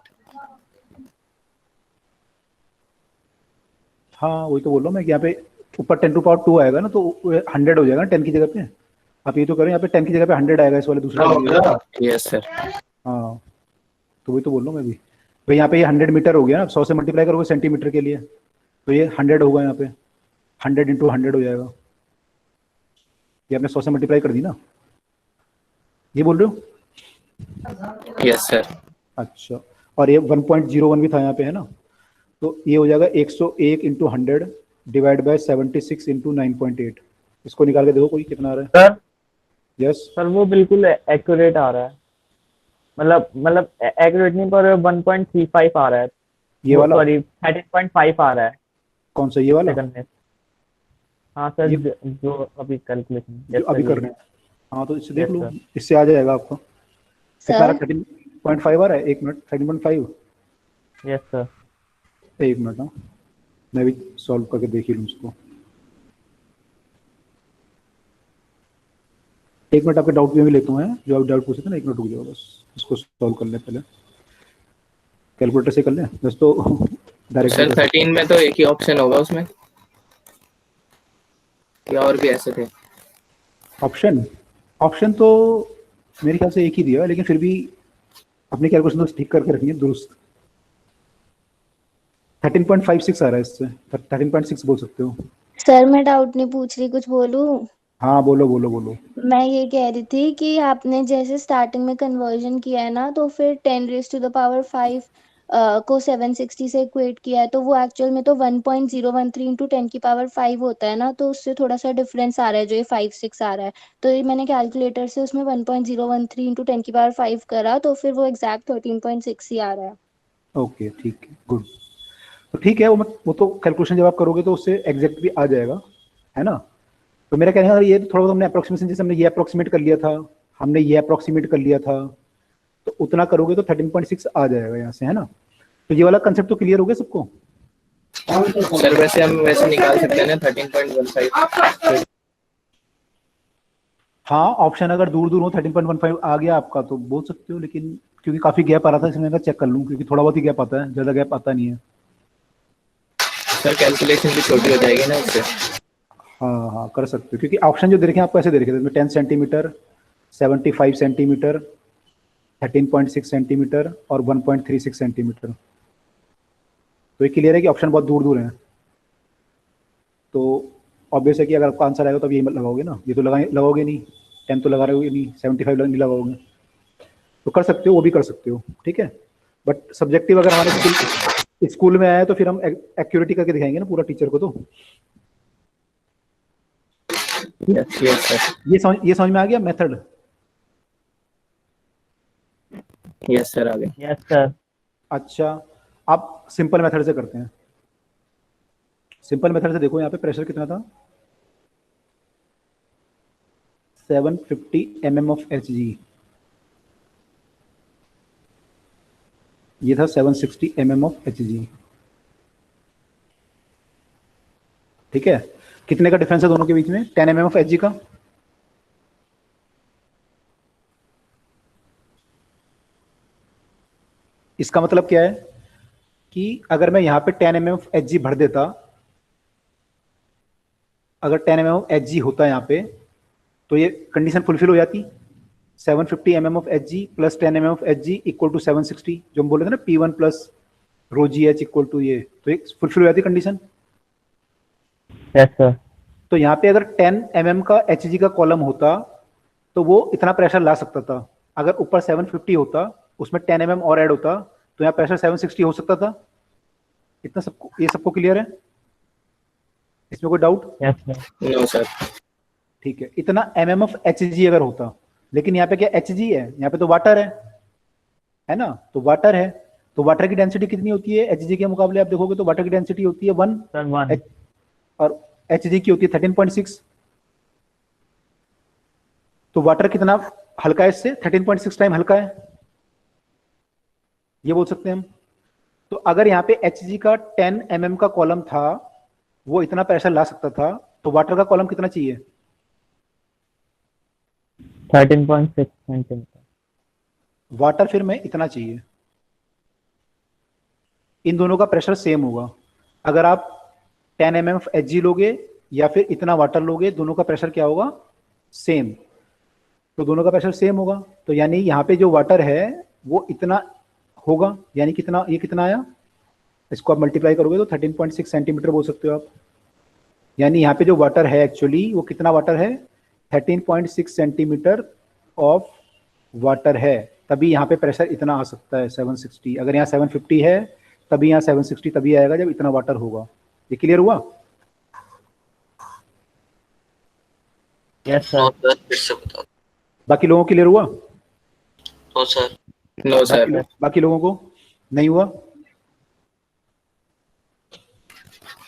हाँ वही तो बोल रहा हूँ मैं कि यहाँ पे ऊपर 10⁻² आएगा ना, तो 100 हो जाएगा 10 की जगह पे। आप ये तो करें, यहाँ पे 10 की जगह पे 100 आएगा इस वाले दूसरे वाले। Yes sir. हाँ तो वही तो बोल रहा हूँ मैं भी भाई, यहाँ पे ये 100 मीटर हो गया ना, 100 से मल्टीप्लाई करोगे सेंटीमीटर के लिए, तो ये 100 होगा यहाँ पे, 100 × 100 हो जाएगा। ये आपने 100 से मल्टीप्लाई कर दी ना, ये बोल रहे हो? Yes sir. अच्छा, और ये 1.01 भी था यहाँ पे है ना, तो ये हो जाएगा 101 × 100 / 76 × 9.8। इसको निकाल के देखो कोई कितना आ रहा है। सर यस सर वो बिल्कुल एक्यूरेट आ रहा है, मतलब एक्यूरेट नहीं पर 1.35 आ रहा है। ये वाला सॉरी 13.5 आ रहा है कौन सा, ये वाला सेकंड में। हाँ सर ये जो अभी कैलकुलेशन जो अभी कर रहे हैं? हाँ तो इससे देख Yes, लो, sir. इससे आ जाएगा आपका कितना आ रहा है, सर 13.5 आ रहा है। एक मिनट, 13.5, यस सर। एक मिनट। हाँ मैं भी सॉल्व करके देख ही लूँ उसको। एक मिनट आपके डाउट में भी लेता हूँ, जो आप डाउट पूछे थे ना, एक मिनट रुक जाओ बस, इसको सॉल्व कर ले पहले, कैलकुलेटर से कर लें बस, तो सर डायरेक्ट 13 में तो एक ही ऑप्शन होगा उसमें, या और भी ऐसे थे? ऑप्शन तो मेरे ख्याल से एक ही दिया है, लेकिन फिर भी अपनी कैलकुलेशन तो ठीक करके रखनी है दुरुस्त। 13.56 आ रहा है इससे, 13.6 बोल सकते हो। सर मैं डाउट नहीं पूछ रही, कुछ बोलूं? हाँ बोलो बोलो बोलो। मैं ये कह रही थी कि आपने जैसे स्टार्टिंग में कन्वर्जन किया है ना, तो फिर 10⁵ को 760 से इक्वेट किया है, तो वो एक्चुअल में तो 1.013 × 10⁵ होता है ना, तो उससे थोड़ा सा डिफरेंस आ रहा है जो ये 5-6 आ रहा है। तो ये मैंने कैलकुलेटर से उसमें 1.013 × 10⁵ करा, तो फिर वो एग्जैक्ट 13.6 ही आ रहा है। ओके ठीक है, गुड। तो ठीक है, वो तो कैलकुलेशन जब आप करोगे तो उससे एग्जैक्ट भी आ जाएगा, है ना। तो मेरा कहना है ये थोड़ा बहुत हमने अप्रोक्सीमेशन, जैसे हमने ये अप्रोक्सीमेट कर लिया था, हमने ये अप्रोक्सीमेट कर लिया था, तो उतना करोगे तो 13.6 आ जाएगा यहाँ से, है ना। तो ये वाला कंसेप्ट तो क्लियर हो गया सबको? सर वैसे हम वैसे निकाल सकते हैं ना 13.15। हाँ ऑप्शन अगर दूर दूर हो, 13.15 आ गया आपका तो बोल सकते हो, लेकिन क्योंकि काफी गैप आ रहा था इसलिए मैंने चेक कर लूँ, क्योंकि थोड़ा बहुत ही गैप आता है, ज्यादा गैप आता नहीं है। सर कैलकुलेशन भी छोटी हो जाएगी ना उससे। हाँ हाँ कर सकते हो, क्योंकि ऑप्शन जो दे रखे हैं आपको ऐसे दे रखे थे, 10 सेंटीमीटर, 75 सेंटीमीटर, 13.6 सेंटीमीटर और 1.36 सेंटीमीटर। तो ये क्लियर है कि ऑप्शन बहुत दूर दूर हैं। तो ऑब्वियस है कि अगर आपका आंसर आएगा तो यही लगाओगे ना, ये तो लगाओगे नहीं, 10 तो लगा रहे हो नहीं, 75 नहीं लगाओगे, तो कर सकते हो, वो भी कर सकते हो, ठीक है। बट सब्जेक्टिव अगर हमारे स्कूल में आया तो फिर हम एक्यूरेटी करके दिखाएंगे ना पूरा टीचर को। तो यस यस सर। ये समझ में आ गया मेथड? यस सर, आ गए। Yes sir. अच्छा, आप सिंपल मेथड से करते हैं। सिंपल मेथड से देखो यहाँ पे प्रेशर कितना था, 750 mm ऑफ Hg, ये था 760 mm ऑफ Hg, ठीक है। कितने का डिफरेंस है दोनों के बीच में? 10 mm ऑफ Hg का। इसका मतलब क्या है कि अगर मैं यहाँ पे 10 mm ऑफ Hg भर देता, अगर 10 mm ऑफ Hg होता यहाँ पे, तो ये कंडीशन फुलफिल हो जाती। 750 mm of Hg plus 10 mm of Hg equal to 760, जो हम बोले थे ना P1 plus rho g h equal to ये, तो ये फुलफिल हो जाती कंडीशन। Yes sir. तो यहाँ पे अगर 10 mm का Hg का कॉलम होता तो वो इतना प्रेशर ला सकता था। अगर ऊपर 750 होता, उसमें 10 mm और ऐड होता, तो यहाँ प्रेशर 760 हो सकता था। इतना सबको, ये सबको क्लियर है? इसमें कोई doubt? Yes sir. No sir. ठीक है, इतना mm ऑफ Hg अगर होता, लेकिन यहाँ पे क्या Hg है, यहाँ पे तो वाटर है ना, तो वाटर है, तो वाटर की डेंसिटी कितनी होती है Hg के मुकाबले? आप देखोगे तो वाटर की डेंसिटी होती है 1 सर 1। और Hg की होती है 13.6। तो वाटर कितना हल्का है इससे? 13.6 टाइम हल्का है, ये बोल सकते हैं हम। तो अगर यहाँ पे Hg का 10 mm का कॉलम था, वो इतना प्रेशर ला सकता था, तो वाटर का कॉलम कितना चाहिए? 13.6 सेंटीमीटर। वाटर फिर में इतना चाहिए। इन दोनों का प्रेशर सेम होगा। अगर आप 10 mm ऑफ Hg लोगे या फिर इतना वाटर लोगे, दोनों का प्रेशर क्या होगा? सेम। तो दोनों का प्रेशर सेम होगा, तो यानी यहाँ पे जो वाटर है वो इतना होगा, यानी कितना, ये कितना आया, इसको आप मल्टीप्लाई करोगे तो 13.6 सेंटीमीटर बोल सकते हो आप। यानी यहाँ पे जो वाटर है एक्चुअली वो कितना वाटर है? 13.6 सेंटीमीटर ऑफ वाटर है, तभी यहाँ पे प्रेशर इतना आ सकता है 760। अगर यहाँ 750 है तभी यहाँ 760 तभी आएगा जब इतना वाटर होगा। ये क्लियर हुआ? Yes no sir. सर, फिर से बताओ। बाकी लोगों को क्लियर हुआ? No sir. No sir. बाकी लोगों को नहीं हुआ?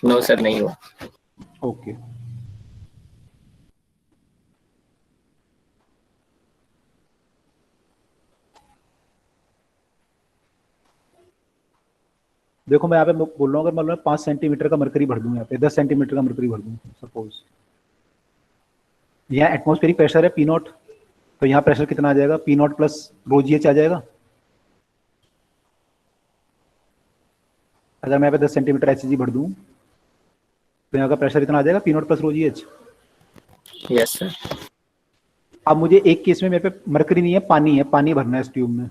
नो सर, नहीं हुआ। ओके। देखो मैं यहाँ पे बोल रहा हूँ, अगर मान लो 5 सेंटीमीटर का मरकरी भर दूं, यहाँ पे 10 सेंटीमीटर का मरकरी भर दूं सपोज, यहाँ एटमॉस्फेरिक प्रेशर है P0, तो यहाँ प्रेशर कितना आ जाएगा? P0 plus rho g H आ जाएगा। अगर मैं यहाँ पे 10 सेंटीमीटर Hg भर दूं तो यहाँ का प्रेशर इतना आ जाएगा P0 plus rho g H. Yes sir. अब मुझे एक केस में मेरे पे मरकरी नहीं है, पानी है, पानी भरना है इस ट्यूब में,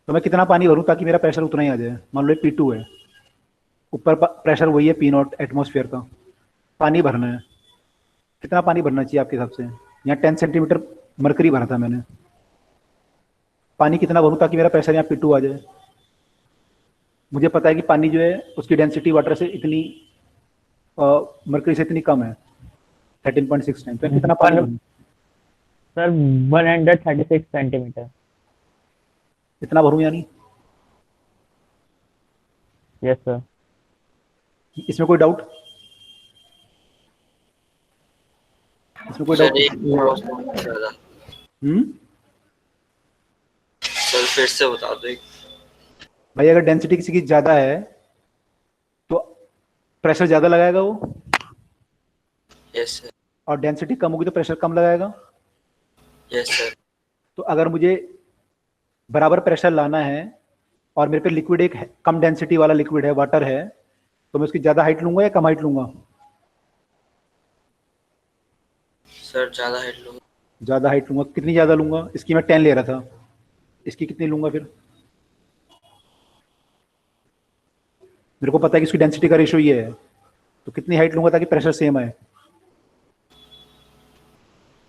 तो मैं कितना पानी भरूं ताकि मेरा प्रेशर उतना ही आ जाए? मान लो P2 है, ऊपर प्रेशर वही है P0 एटमॉस्फेयर का, पानी भरना है, कितना पानी भरना चाहिए आपके हिसाब से? यहाँ 10 सेंटीमीटर मरकरी भरा था मैंने, पानी कितना भरूं ताकि मेरा प्रेशर यहाँ P2 आ जाए? मुझे पता है कि पानी जो है उसकी डेंसिटी वाटर से इतनी मरकरी से इतनी कम है 13.6 टाइम, तो कितना पानी भरूं? Sir 136 centimetre. इतना भरूं यानी? Yes sir. इसमें कोई डाउट? इसमें कोई सर डाउट? एक ज़्यादा। सर फिर से बता दो एक। भाई अगर डेंसिटी किसी की ज्यादा है तो प्रेशर ज्यादा लगाएगा वो, यस सर। और डेंसिटी कम होगी तो प्रेशर कम लगाएगा। Yes sir. तो अगर मुझे बराबर प्रेशर लाना है और मेरे पे लिक्विड एक कम डेंसिटी वाला लिक्विड है, वाटर है, तो मैं उसकी ज्यादा हाइट लूंगा या कम हाइट लूंगा? सर ज़्यादा हाइट लूँगा। ज्यादा हाइट लूंगा। कितनी ज्यादा लूंगा? इसकी मैं 10 ले रहा था, इसकी कितनी लूंगा फिर? मेरे को पता है कि इसकी डेंसिटी का रेशियो ये है, तो कितनी हाइट लूंगा ताकि प्रेशर सेम आए?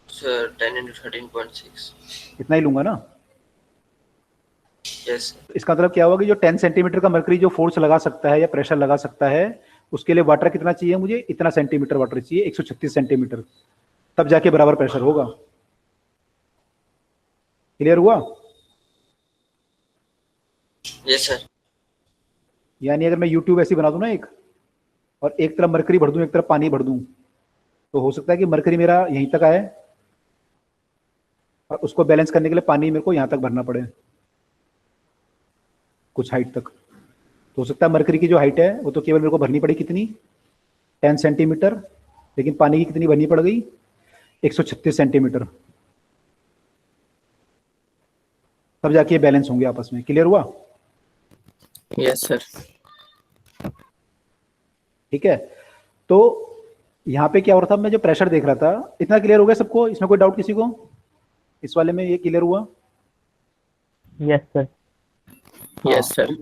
Sir 10 into 13.6. इतना ही लूंगा ना? यस तो इसका मतलब क्या होगा कि जो 10 सेंटीमीटर का मरकरी जो फोर्स लगा सकता है या प्रेशर लगा सकता है, उसके लिए वाटर कितना चाहिए मुझे? इतना सेंटीमीटर वाटर चाहिए, 136 सेंटीमीटर, तब जाके बराबर प्रेशर होगा। क्लियर हुआ? Yes sir. यानी अगर मैं यूट्यूब ऐसी बना दूं ना एक, और एक तरफ मरकरी भर दूं एक तरफ पानी भर दूं, तो हो सकता है कि मरकरी मेरा यहीं तक आए और उसको बैलेंस करने के लिए पानी मेरे को यहां तक भरना पड़े, कुछ हाइट तक। तो हो सकता है मरकरी की जो हाइट है वो तो केवल मेरे को भरनी पड़ी कितनी? 10 सेंटीमीटर, लेकिन पानी की कितनी भरनी पड़ गई? 136 सेंटीमीटर, तब जाके ये बैलेंस होंगे आपस में। क्लियर हुआ? Yes sir. ठीक है, तो यहाँ पे क्या हो रहा था, मैं जो प्रेशर देख रहा था, इतना क्लियर हो गया सबको? इसमें कोई डाउट किसी को? इस वाले में ये क्लियर हुआ? Yes sir. Yes sir.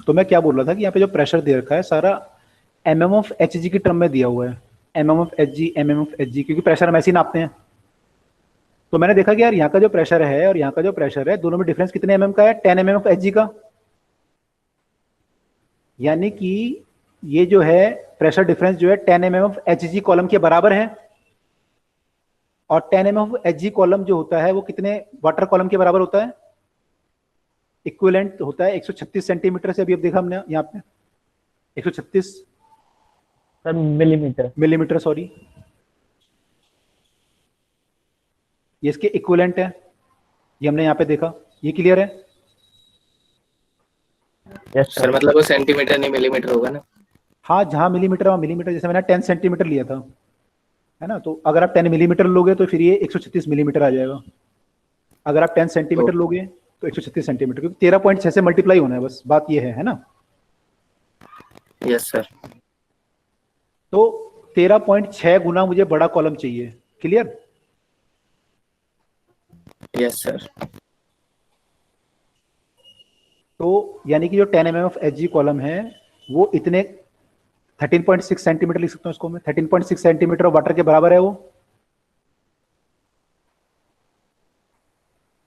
तो मैं क्या बोल रहा था कि यहाँ पे जो प्रेशर दे रखा है सारा mm ऑफ Hg की टर्म में दिया हुआ है, mm of Hg, mm of Hg, क्योंकि प्रेशर हम ऐसे ही नापते हैं। तो मैंने देखा कि यार यहाँ का जो प्रेशर है और यहाँ का जो प्रेशर है, दोनों में डिफरेंस कितने mm का है? 10 mm ऑफ Hg का। यानी कि ये जो है प्रेशर डिफरेंस जो है 10 mm ऑफ Hg कॉलम के बराबर है, और 10 mm ऑफ Hg कॉलम जो होता है वो कितने वाटर कॉलम के बराबर होता है? इक्विवेलेंट होता है 136 सेंटीमीटर से। अभी अब देखा हमने यहाँ पे 136 सर मिलीमीटर। मिलीमीटर, सॉरी, ये इसके इक्विवेलेंट है, ये हमने यहाँ पे देखा। ये क्लियर है? Yes sir sir. मतलब वो सेंटीमीटर नहीं मिलीमीटर होगा ना? हाँ, जहाँ मिलीमीटर वहाँ मिलीमीटर। जैसे मैंने 10 सेंटीमीटर लिया था, है ना, तो अगर आप 10 मिलीमीटर लोगे तो फिर ये 136 मिलीमीटर आ जाएगा। अगर आप 10 सेंटीमीटर लोगे तो 136 सेंटीमीटर, क्योंकि 13.6 से मल्टीप्लाई होना है, बस बात ये है ना? Yes sir. तो 13.6 गुना मुझे बड़ा कॉलम चाहिए। क्लियर? Yes sir. तो यानी कि जो 10 mm ऑफ Hg कॉलम है वो इतने 13.6 सेंटीमीटर लिख सकता हूँ इसको मैं, 13.6 सेंटीमीटर वाटर के बराबर है वो,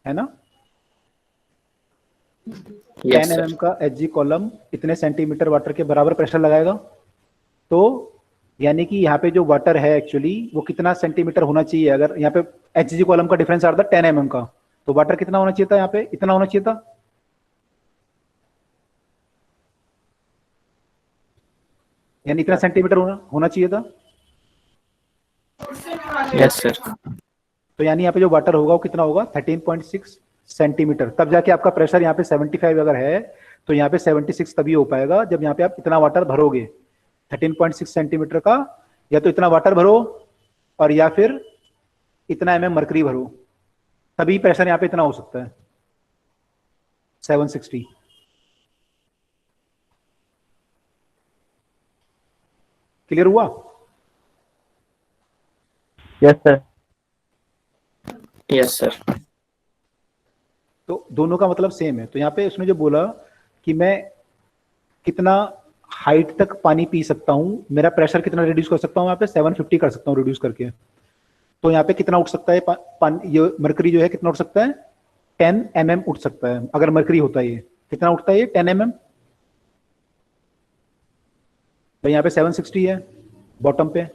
है ना? 10 mm का Hg कॉलम इतने सेंटीमीटर वाटर के बराबर प्रेशर लगाएगा। तो यानी कि यहाँ पे जो वाटर है एक्चुअली वो कितना सेंटीमीटर होना चाहिए? अगर यहाँ पे Hg कॉलम का डिफरेंस आ रहा था 10 mm का, तो वाटर कितना होना चाहिए था? यहाँ पे इतना होना चाहिए था, यानी इतना सेंटीमीटर होना चाहिए था। Yes sir. तो यानी यहाँ पे जो वाटर होगा वो कितना होगा? 13.6 सेंटीमीटर। तब जाके आपका प्रेशर यहाँ पे 75 अगर है तो यहाँ पे 76 तभी हो पाएगा जब यहाँ पे आप इतना वाटर भरोगे 13.6 सेंटीमीटर का, या तो इतना वाटर भरो और या फिर इतना mm मरकरी भरो, तभी प्रेशर यहाँ पे इतना हो सकता है 760। क्लियर हुआ? Yes sir. Yes sir. तो दोनों का मतलब सेम है। तो यहाँ पे उसने जो बोला कि मैं कितना हाइट तक पानी पी सकता हूँ, मेरा प्रेशर कितना रिड्यूस कर सकता हूँ, यहाँ पे 750 कर सकता हूँ रिड्यूस करके। तो यहाँ पे कितना उठ सकता है ये मरकरी जो है कितना उठ सकता है? 10 mm उठ सकता है। अगर मरकरी होता है ये कितना उठता है? ये 10 mm। भाई यहाँ पे 760 है बॉटम पे,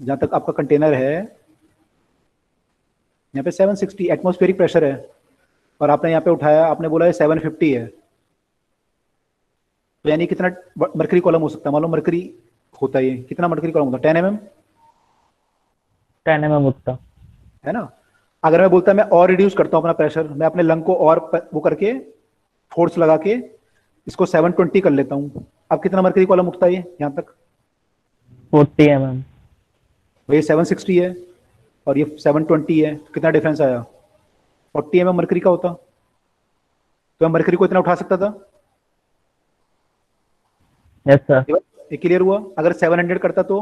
जहां तक आपका कंटेनर है यहाँ पे 760 एटमॉस्फेरिक प्रेशर है, और आपने यहाँ पे उठाया, आपने बोला है 750 है। तो यानी कितना मरकरी कॉलम हो सकता है? मान लो मरकरी होता है, ये कितना मरकरी कॉलम होता है? 10 mm, 10 mm उठता है ना? अगर मैं बोलता मैं और रिड्यूस करता हूँ अपना प्रेशर, मैं अपने लंग को और वो करके फोर्स लगा के इसको 720 कर लेता हूँ, अब कितना मरकरी कॉलम उठता है ये यहाँ तक? 40 mm। ये 760 है और ये 720 है, तो कितना डिफरेंस आया? 40 mm मरकरी का होता, तो मैं मरकरी को इतना उठा सकता था। Yes sir. ये क्लियर हुआ? अगर 700 करता तो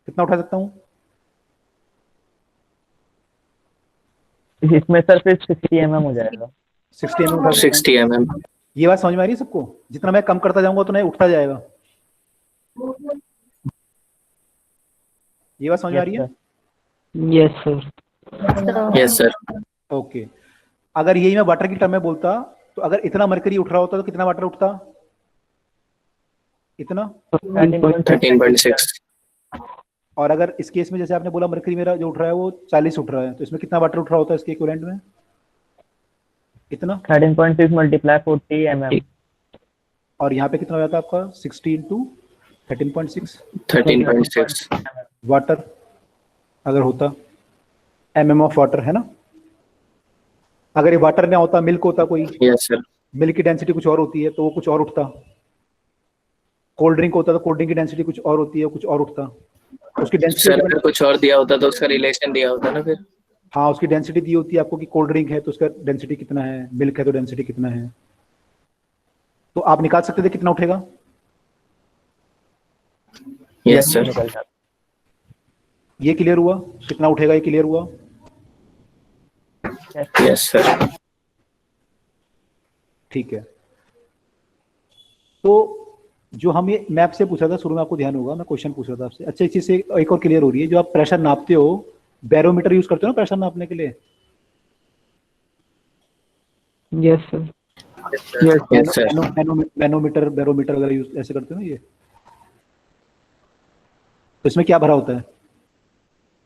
कितना उठा सकता हूँ? इसमें सर फिर 60 mm हो जाएगा। 60 mm उठा सकता हूँ। 60 mm। ये बात समझ में आ रही है सबको? जितना मैं कम करता जाऊंगा उतना ये उठता जाएगा। ये बात समझ में आ रही है? Yes sir. Yes sir. Okay, अगर यही मैं वाटर की टर्म में बोलता तो अगर इतना मरकरी उठ रहा होता तो कितना वाटर उठता? इतना। 13.6। और अगर इस केस में जैसे आपने बोला मरकरी मेरा जो उठ रहा है वो 40 उठ रहा है, तो इसमें कितना वाटर उठ रहा होता है इसके इक्विवेलेंट में? इतना। 13.6 मल्टीप्लाई 40 mm। और यहाँ पे कितना हो जाता है आपका? 60 इंटू 13.6 13.6। वाटर अगर होता, mm ऑफ वाटर, है ना? अगर ये वाटर ना होता, मिल्क होता कोई, यस सर। मिल्क की डेंसिटी कुछ और होती है तो वो कुछ और उठता। कोल्ड ड्रिंक होता तो कोल्ड ड्रिंक की डेंसिटी कुछ और होती है, कुछ और उठता। उसकी सर डेंसिटी, अगर कुछ और दिया होता तो उसका रिलेशन दिया होता ना फिर। हाँ उसकी डेंसिटी दी होती है आपको कि कोल्ड ड्रिंक है तो उसका डेंसिटी कितना है, मिल्क है तो डेंसिटी कितना है, तो आप निकाल सकते थे कितना उठेगा। Yes sir. निकल जाता। ये क्लियर हुआ कितना उठेगा, ये क्लियर हुआ? Yes sir. ठीक है, तो जो हम ये मैप से पूछा था शुरू में, आपको ध्यान होगा मैं क्वेश्चन पूछ रहा था आपसे। अच्छा, इस चीज से एक और क्लियर हो रही है, जो आप प्रेशर नापते हो, बैरोमीटर यूज करते हो ना प्रेशर नापने के लिए? Yes sir. Yes sir. Manometer, barometer वगैरह यूज ऐसे करते हो ना ये? तो इसमें क्या भरा होता है?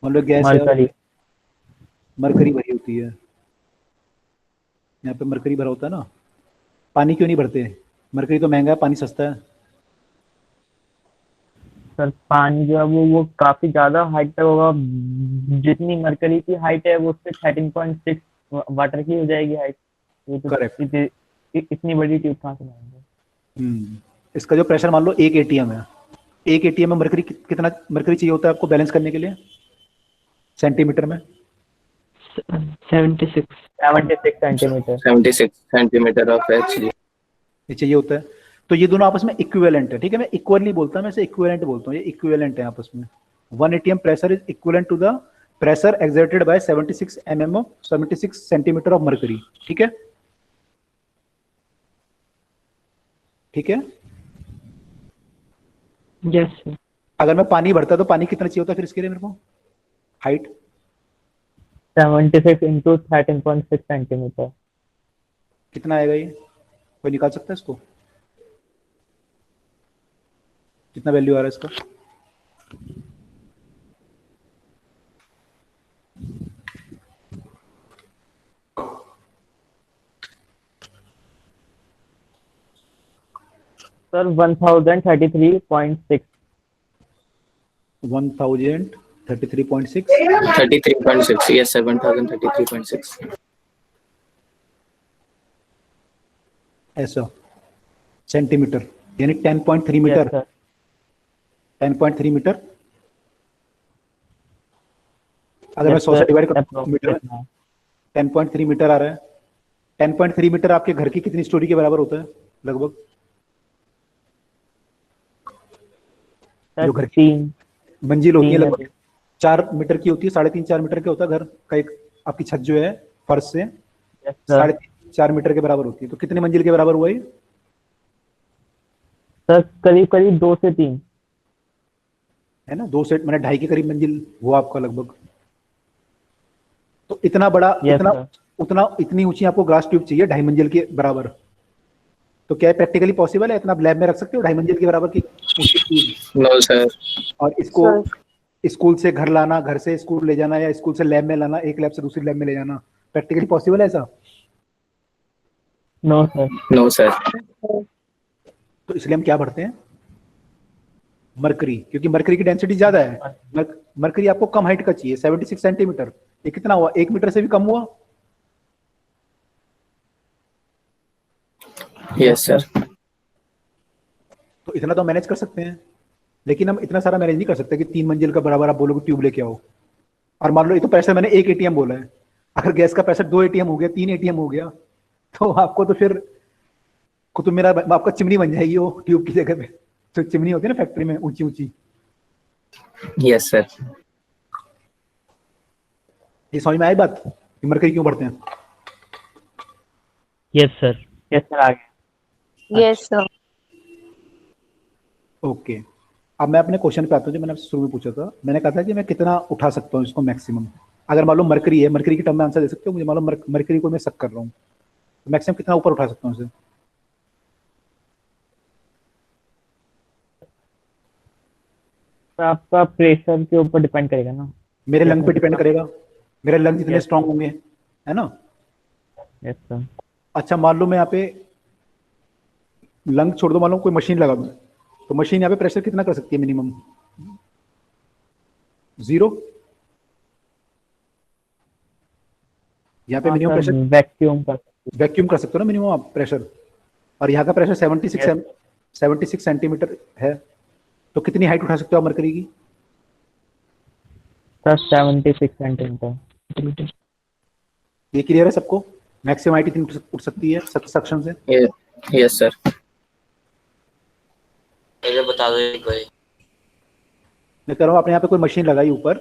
मान लो गैस है, मरकरी। मरकरी भरी होती है, यहाँ पे मरकरी भरा होता है ना। पानी क्यों नहीं भरते? मरकरी तो महंगा है, पानी सस्ता है। सर पानी जो है वो काफी ज्यादा हाइट तक होगा। जितनी मरकरी की हाइट है वो उससे 13.6 वाटर की हो जाएगी हाइट। ये तो Correct. इतनी बड़ी ट्यूब कहाँ से लाएंगे? इसका जो प्रेशर मान लो 1 एटीएम है, 1 एटीएम में मरकरी कितना मरकरी चाहिए होता है आपको बैलेंस करने के लिए सेंटीमीटर में? 76। 76 सेंटीमीटर। 76 centimetre of H. ये चाहिए होता है। तो ये दोनों आपस में इक्विवेलेंट है, ठीक है? मैं इक्वली बोलता, मैं इसे इक्विवेलेंट बोलता हूँ, ये इक्विवेलेंट है आपस में। 1 atm pressure is equivalent to the pressure exerted by 76 mm of 76 centimetre of mercury, ठीक है? ठीक है। Yes sir. अगर मैं पानी भरता तो पानी कितना चाहिए होता फिर इसके लिए मेरे को हाइट? 76 into 13.6 centimetre. कितना आएगा ये, कोई निकाल सकता है इसको? कितना वैल्यू आ रहा है इसका? सर 1033.6। 1033.6 33.6। Yes sir 1033.6। ऐसा सेंटीमीटर, यानी 10.3 मीटर। 10.3 मीटर अगर मैं 100 से डिवाइड करूं मीटर में, 10.3 मीटर आ रहा है। 10.3 मीटर आपके घर की कितनी स्टोरी के बराबर होता है लगभग? जो घर की 3 मंजिल होती है लगभग 4 मीटर की होती है, 3.5-4 मीटर का होता है घर का एक, आपकी छत जो है फर्श से 3.5-4 मीटर के बराबर होती है। तो कितने मंजिल के बराबर हुआ ये? सर करीब करीब 2 से 3 है ना, 2 से मैंने 2.5 के करीब मंजिल हुआ आपका लगभग। तो इतना बड़ा, इतनी ऊंची आपको ग्लास ट्यूब चाहिए 2.5 मंजिल के बराबर। तो क्या प्रैक्टिकली पॉसिबल है? इतना लैब में रख सकते हो 2.5 मंजिल के बराबर की ऊंची ट्यूब? No sir. और इसको स्कूल से घर लाना, घर से स्कूल ले जाना, या स्कूल से लैब में लाना, एक लैब से दूसरी लैब में ले जाना, प्रैक्टिकली पॉसिबल है ऐसा? No sir. No sir. तो इसलिए हम क्या भरते हैं? मरकरी, क्योंकि मरकरी की डेंसिटी ज्यादा है। मरकरी आपको कम हाइट का चाहिए, 76 सेंटीमीटर। ये कितना हुआ, 1 मीटर से भी कम हुआ? Yes sir. तो इतना तो मैनेज कर सकते हैं, लेकिन हम इतना सारा मैनेज नहीं कर सकते कि 3 मंजिल का बराबर आप बोलोगे ट्यूब लेके आओ। और मान लो ये तो प्रेशर मैंने 1 एटीएम बोला है, अगर गैस का प्रेशर 2 एटीएम हो गया, 3 एटीएम हो गया, तो आपको तो फिर कुतुब मीनार आपका चिमनी बन जाएगी वो ट्यूब की जगह पे। तो चिमनी होती है ना फैक्ट्री में ऊंची ऊंची। Yes sir. ये समझ में आई बात कि मरकरी क्यों भरते हैं? Yes sir. यस सर आ गया। Yes sir. ओके, अब मैं अपने क्वेश्चन पे आता हूँ जो मैंने आपसे शुरू में पूछा था। मैंने कहा था कि मैं कितना उठा सकता हूँ इसको मैक्सिमम। अगर मान लो मरकरी है, मरकरी की टर्म में आंसर दे सकते हो मुझे, मान लो मरकरी को मैं शक कर रहा हूँ, तो मैक्सिमम कितना ऊपर उठा सकता हूँ इसे? तो आपका प्रेशर के ऊपर डिपेंड करेगा ना। मेरे लंग पे आपने डिपेंड कितना- करेगा, मेरे लंग जितने Yes. स्ट्रांग होंगे, है ना। Yes sir. अच्छा मान लो मैं यहाँ पे लंग छोड़ दो, मान लो कोई मशीन लगा दूं, तो मशीन यहाँ पे प्रेशर कितना कर सकती है मिनिमम? 0। यहाँ पे हाँ मिनिमम सर, प्रेशर वैक्यूम का। वैक्यूम कर सकते हो ना मिनिमम आप प्रेशर, और यहाँ का प्रेशर 76 सेंटीमीटर है, तो कितनी हाइट उठा सकते हो आप मरकरी की? Sir 76 centimetre. ये क्लियर है सबको? मैक्सिमम हाइट कितनी उठ सकती है सक्शन से? Yes sir. पहले बता दो एक बार। मैं कह रहा हूँ आपने यहाँ पे कोई मशीन लगाई ऊपर,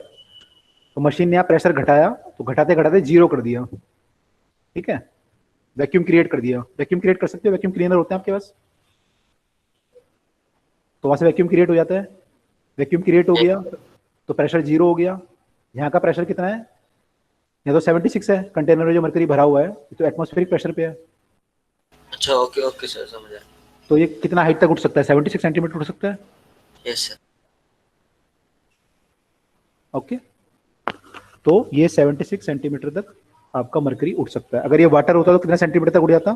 तो मशीन ने यहाँ प्रेशर घटाया, तो घटाते घटाते 0 कर दिया, ठीक है, वैक्यूम क्रिएट कर दिया। वैक्यूम क्रिएट कर सकते हो, वैक्यूम क्लीनर होते हैं आपके पास, तो वहां से वैक्यूम क्रिएट हो जाता है। वैक्यूम क्रिएट हो गया तो प्रेशर 0 हो गया। यहाँ का प्रेशर कितना है? यहाँ तो 76 है, कंटेनर में जो मरकरी भरा हुआ है, तो एटमॉस्फेरिक प्रेशर पे है। अच्छा ओके ओके सर, समझ आया। तो ये कितना हाइट तक उठ सकता है? 76 सेंटीमीटर उठ सकता है। Yes sir. ओके, तो ये 76 सेंटीमीटर तक आपका मरकरी उठ सकता है। अगर ये वाटर होता तो कितना सेंटीमीटर तक उड़ जाता?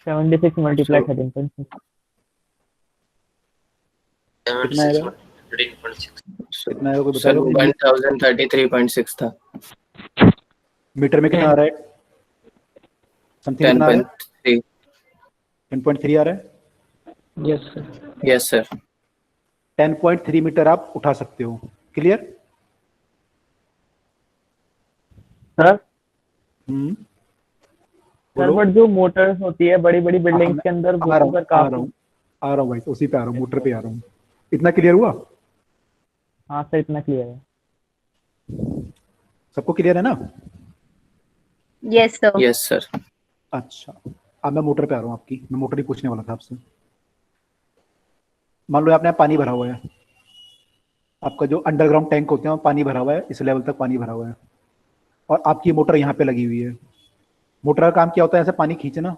76 मल्टीप्लाई 13.6। कितना आएगा? 13.6। कितना आएगा कोई सर बताएगा? 1033.6 था। मीटर में कितना आ रहा है? समथिंग कितना आ रहा है? 10.3। 10.3 आ रहा है। Yes sir. Yes sir. 10.3 metre आप उठा सकते हो। क्लियर? सर सर बोलो। बट जो मोटर्स होती है बड़ी बड़ी बिल्डिंग्स के अंदर, वो आ रहा तो हूँ सर आ रहा काफी। हूँ आ रहा हूँ भाई, उसी पे आ रहा हूँ, मोटर पे आ रहा हूँ। इतना क्लियर हुआ? हाँ सर, इतना क्लियर है। सबको क्लियर है ना? Yes sir. Yes sir. अच्छा, अब मैं मोटर पे आ रहा हूँ आपकी। मैं मोटर ही पूछने वाला था आपसे। मान लो आपने यहाँ पानी भरा हुआ है, आपका जो अंडरग्राउंड टैंक होते हैं, पानी भरा हुआ है, इस लेवल तक पानी भरा हुआ है, और आपकी मोटर यहाँ पे लगी हुई है। मोटर का काम क्या होता है? ऐसे पानी खींचना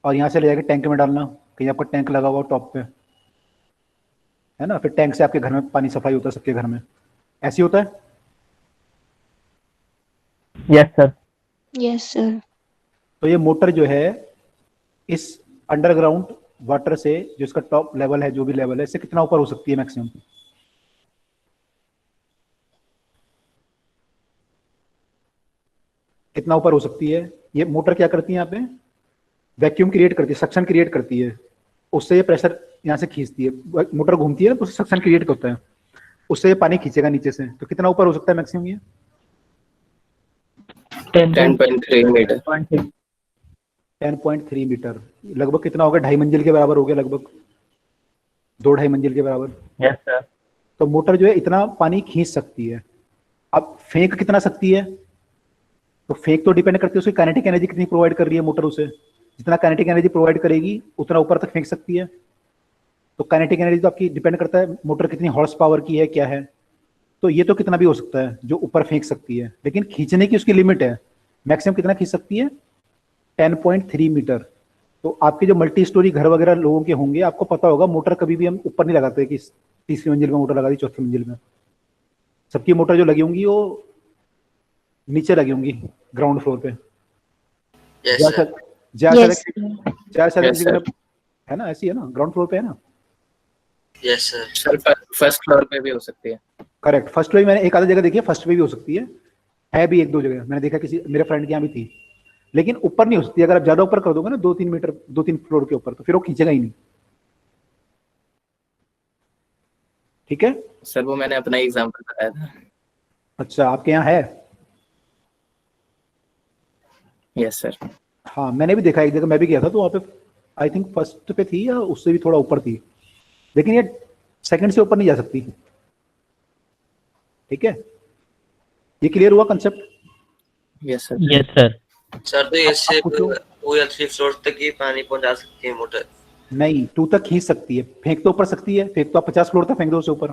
और यहाँ से ले जाके टैंक में डालना। कहीं आपका टैंक लगा हुआ टॉप पे, है ना, फिर टैंक से आपके घर में पानी सफाई होता है, सबके घर में ऐसे ही होता है। Yes sir. Yes sir. तो ये मोटर जो है इस अंडरग्राउंड वाटर से, जो इसका टॉप लेवल है, जो भी लेवल है, इससे कितना ऊपर हो सकती है मैक्सिमम? कितना ऊपर हो सकती है? ये मोटर क्या करती है? यहाँ पे वैक्यूम क्रिएट करती है, सक्शन क्रिएट करती है, उससे ये प्रेशर यहाँ से खींचती है। मोटर घूमती है ना, तो उससे सक्शन क्रिएट होता है, उससे ये पानी खींचेगा नीचे से। तो कितना ऊपर हो सकता है मैक्सिमम ये? 10.3 मीटर। 10.3 मीटर लगभग कितना होगा? 2.5 मंजिल के बराबर हो गया, लगभग 2-2.5 मंजिल के बराबर। Yes sir. तो मोटर जो है इतना पानी खींच सकती है। अब फेंक कितना सकती है? तो फेंक तो डिपेंड करती है उसकी काइनेटिक एनर्जी कितनी प्रोवाइड कर रही है मोटर उसे। जितना काइनेटिक एनर्जी प्रोवाइड करेगी उतना ऊपर तक फेंक सकती है। तो काइनेटिक एनर्जी तो आपकी डिपेंड करता है मोटर कितनी हॉर्स पावर की है, क्या है। तो ये तो कितना भी हो सकता है जो ऊपर फेंक सकती है, लेकिन खींचने की उसकी लिमिट है। मैक्सिमम कितना खींच सकती है? 10.3 मीटर। तो आपके जो मल्टी स्टोरी घर वगैरह लोगों के होंगे, आपको पता होगा मोटर कभी भी हम ऊपर नहीं लगाते कि तीसरी मंजिल में मोटर लगा दी, चौथी मंजिल में। सबकी मोटर जो लगी होंगी वो नीचे लगी होंगी, ग्राउंड फ्लोर पे। Yes sir. Yes Yes, sir. है ना, ऐसी है ना, ग्राउंड फ्लोर पे है ना। Yes sir. Sir first floor पे भी हो सकती है। करेक्ट, फर्स्ट पे मैंने एक आधी जगह देखी है, फर्स्ट पे भी हो सकती है भी एक दो जगह मैंने देखा, किसी मेरे फ्रेंड के यहाँ भी थी। लेकिन ऊपर नहीं हो सकती। अगर आप ज्यादा ऊपर कर दोगे ना, 2-3 मीटर, 2-3 फ्लोर के ऊपर, तो फिर वो खींचेगा ही नहीं। ठीक है। सर वो मैंने अपना एग्जांपल बताया था। अच्छा, आपके यहाँ है? Yes sir. हाँ, मैंने भी देखा, एक जगह मैं भी गया था, तो वहाँ पे आई थिंक फर्स्ट पे थी या उससे भी थोड़ा ऊपर थी, लेकिन ये सेकंड से ऊपर नहीं जा सकती। ठीक है, ये क्लियर हुआ concept? Yes sir. Yes sir. Sir तो ये सिर्फ पूछो। 2 या 3 फ्लोर तक ही पानी पहुंचा सकती है मोटर। नहीं, 2 तक खींच सकती है, फेंक तो ऊपर सकती है, फेंक तो आप 50 फ्लोर तक फेंक दो उसे ऊपर।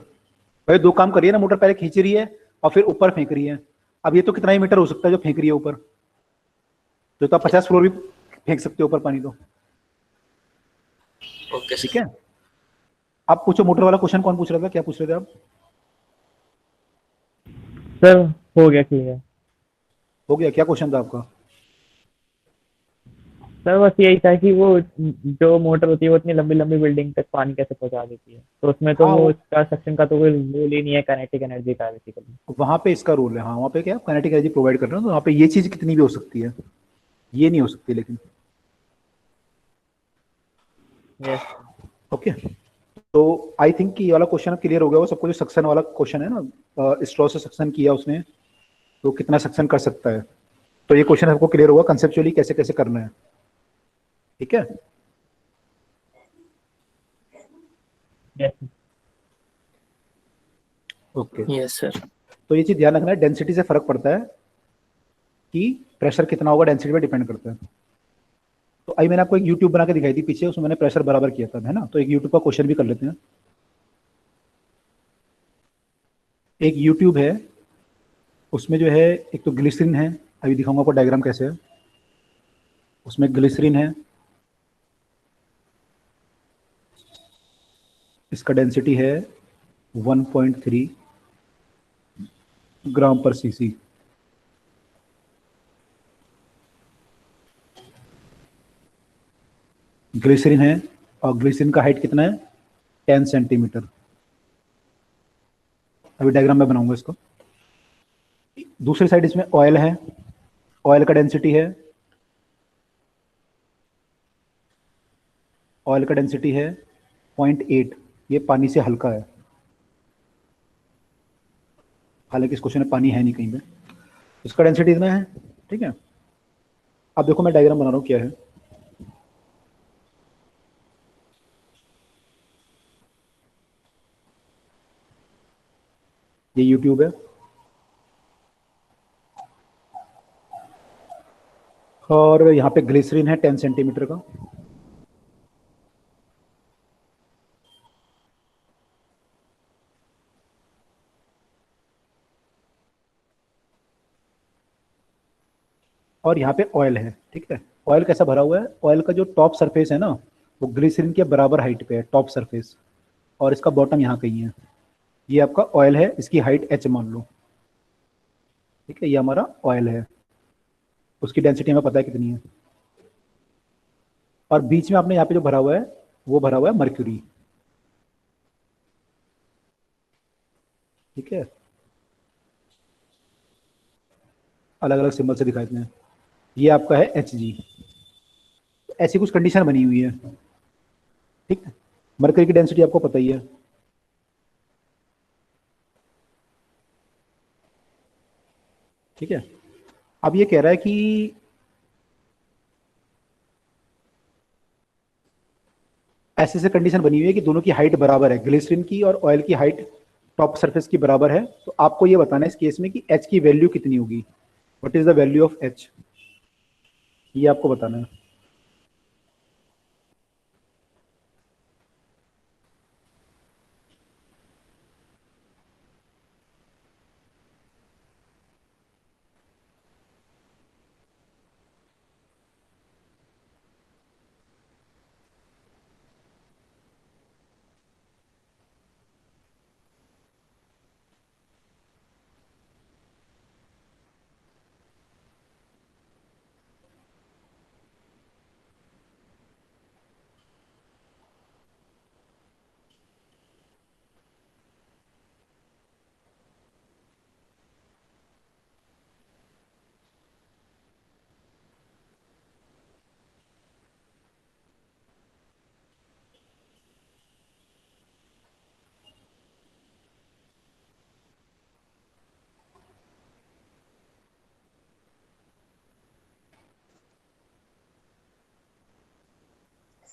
भाई 2 काम करिए ना, मोटर पहले खींच रही है और फिर ऊपर फेंक रही है। अब ये तो कितना ही मीटर हो सकता है जो फेंक रही है ऊपर, जो तो आप 50 फ्लोर भी फेंक सकते हो ऊपर पानी तो। ओके ठीक सर। है, आप पूछो मोटर वाला क्वेश्चन। कौन पूछ रहा था, क्या पूछ रहे थे आप? सर हो गया क्लियर। हो गया, क्या क्वेश्चन था आपका? सर बस यही था कि वो जो मोटर होती है वो इतनी लंबी लंबी बिल्डिंग तक पानी कैसे पहुंचा देती है, तो उसमें तो हाँ, वो इसका सक्शन का तो कोई रोल ही नहीं है काइनेटिक एनर्जी का बेसिकली। वहां पे इसका रोल है। हाँ, वहां पे क्या काइनेटिक एनर्जी प्रोवाइड कर रहे हो, तो वहां पे ये चीज कितनी भी हो सकती है, ये नहीं हो सकती लेकिन। यस। ओके, तो आई थिंक कि ये वाला क्वेश्चन क्लियर हो गया होगा सबको। जो सक्शन वाला क्वेश्चन है ना, स्ट्रॉ से सक्शन किया उसने, तो कितना सक्शन कर सकता है, तो ये क्वेश्चन सबको क्लियर होगा कंसेप्चुअली कैसे कैसे करना है। ठीक है, यस। ओके। Yes sir. तो ये चीज ध्यान रखना है, डेंसिटी से फर्क पड़ता है कि प्रेशर कितना होगा, डेंसिटी पे डिपेंड करता है। तो अभी मैंने आपको एक यूट्यूब बना के दिखाई थी पीछे, उसमें मैंने प्रेशर बराबर किया था, है ना। तो एक यूट्यूब का क्वेश्चन भी कर लेते हैं। एक यूट्यूब है, उसमें जो है एक तो ग्लिसरीन है, अभी दिखाऊंगा आपको डायग्राम कैसे है। उसमें ग्लिसरीन है, इसका डेंसिटी है 1.3 ग्राम पर सीसी। ग्लिसरीन है, और ग्लिसरीन का हाइट कितना है, 10 सेंटीमीटर। अभी डायग्राम में बनाऊंगा इसको। दूसरी साइड इसमें ऑयल है, ऑयल का डेंसिटी है, ऑयल का डेंसिटी है 0.8। ये पानी से हल्का है, हालांकि इस क्वेश्चन में पानी है नहीं कहीं पे। इसका डेंसिटी इतना है। ठीक है, अब देखो मैं डायग्राम बना रहा हूँ क्या है। ये यूट्यूब है, और यहाँ पे ग्लिसरीन है 10 सेंटीमीटर का। और यहाँ पे ऑयल है। ठीक है, ऑयल कैसा भरा हुआ है, ऑयल का जो टॉप सरफेस है ना, वो ग्लिसरीन के बराबर हाइट पे है टॉप सरफेस, और इसका बॉटम यहाँ कहीं है। ये आपका ऑयल है, इसकी हाइट h मान लो। ठीक है, ये हमारा ऑयल है, उसकी डेंसिटी हमें पता है कितनी है। और बीच में आपने यहाँ पे जो भरा हुआ है, वो भरा हुआ है मर्क्यूरी। ठीक है, अलग अलग सिंबल से दिखाई देते हैं। ये आपका है Hg। ऐसी कुछ कंडीशन बनी हुई है। ठीक है, मरकरी की डेंसिटी आपको पता ही है। ठीक है, अब ये कह रहा है कि ऐसे से कंडीशन बनी हुई है कि दोनों की हाइट बराबर है, ग्लिसरीन की और ऑयल की हाइट टॉप सरफेस की बराबर है। तो आपको ये बताना है इस केस में कि H की वैल्यू कितनी होगी, what is the value of H, ये आपको बताना है।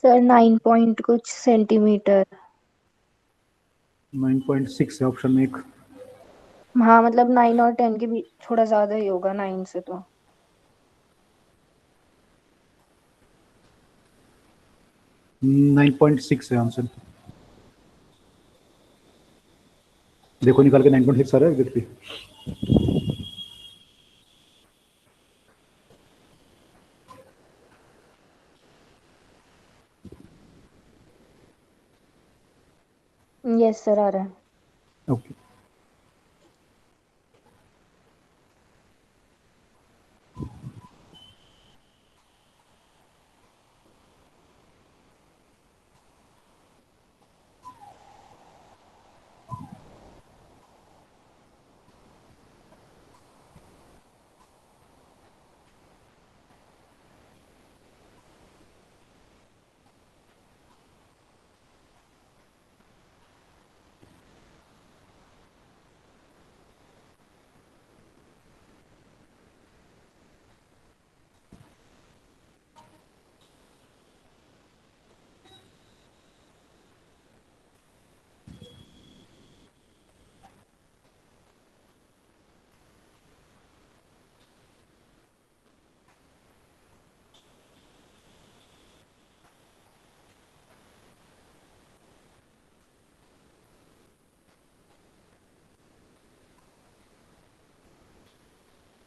सर 9 पॉइंट कुछ सेंटीमीटर। 9.6 है ऑप्शन में एक। हाँ मतलब 9 और 10 के बीच थोड़ा ज्यादा ही होगा 9 से तो। 9.6 है आंसर। देखो निकाल के 9.6 आ रहा है विकेट पे। यस सर आ रहा है। ओके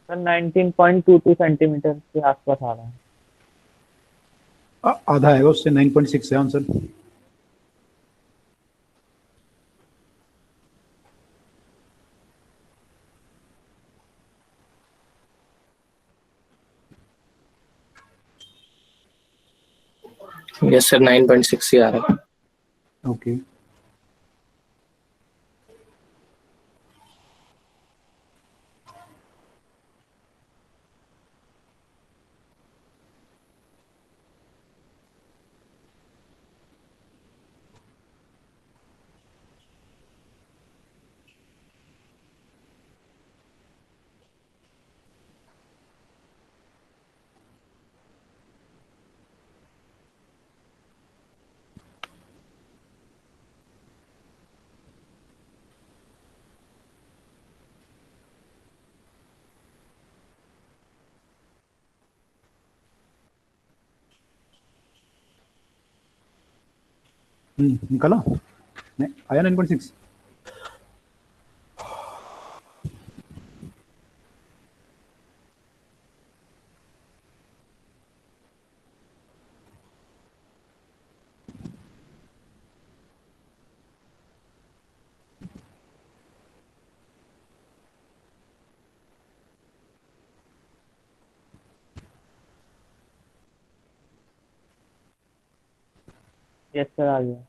सर 19.22 सेंटीमीटर के आसपास आ रहा है। आधा आएगा उससे। 9.6 है आंसर। यस सर 9.6 ही आ रहा है। ओके निकाला नहीं आया 9.6। यस सर आ गया।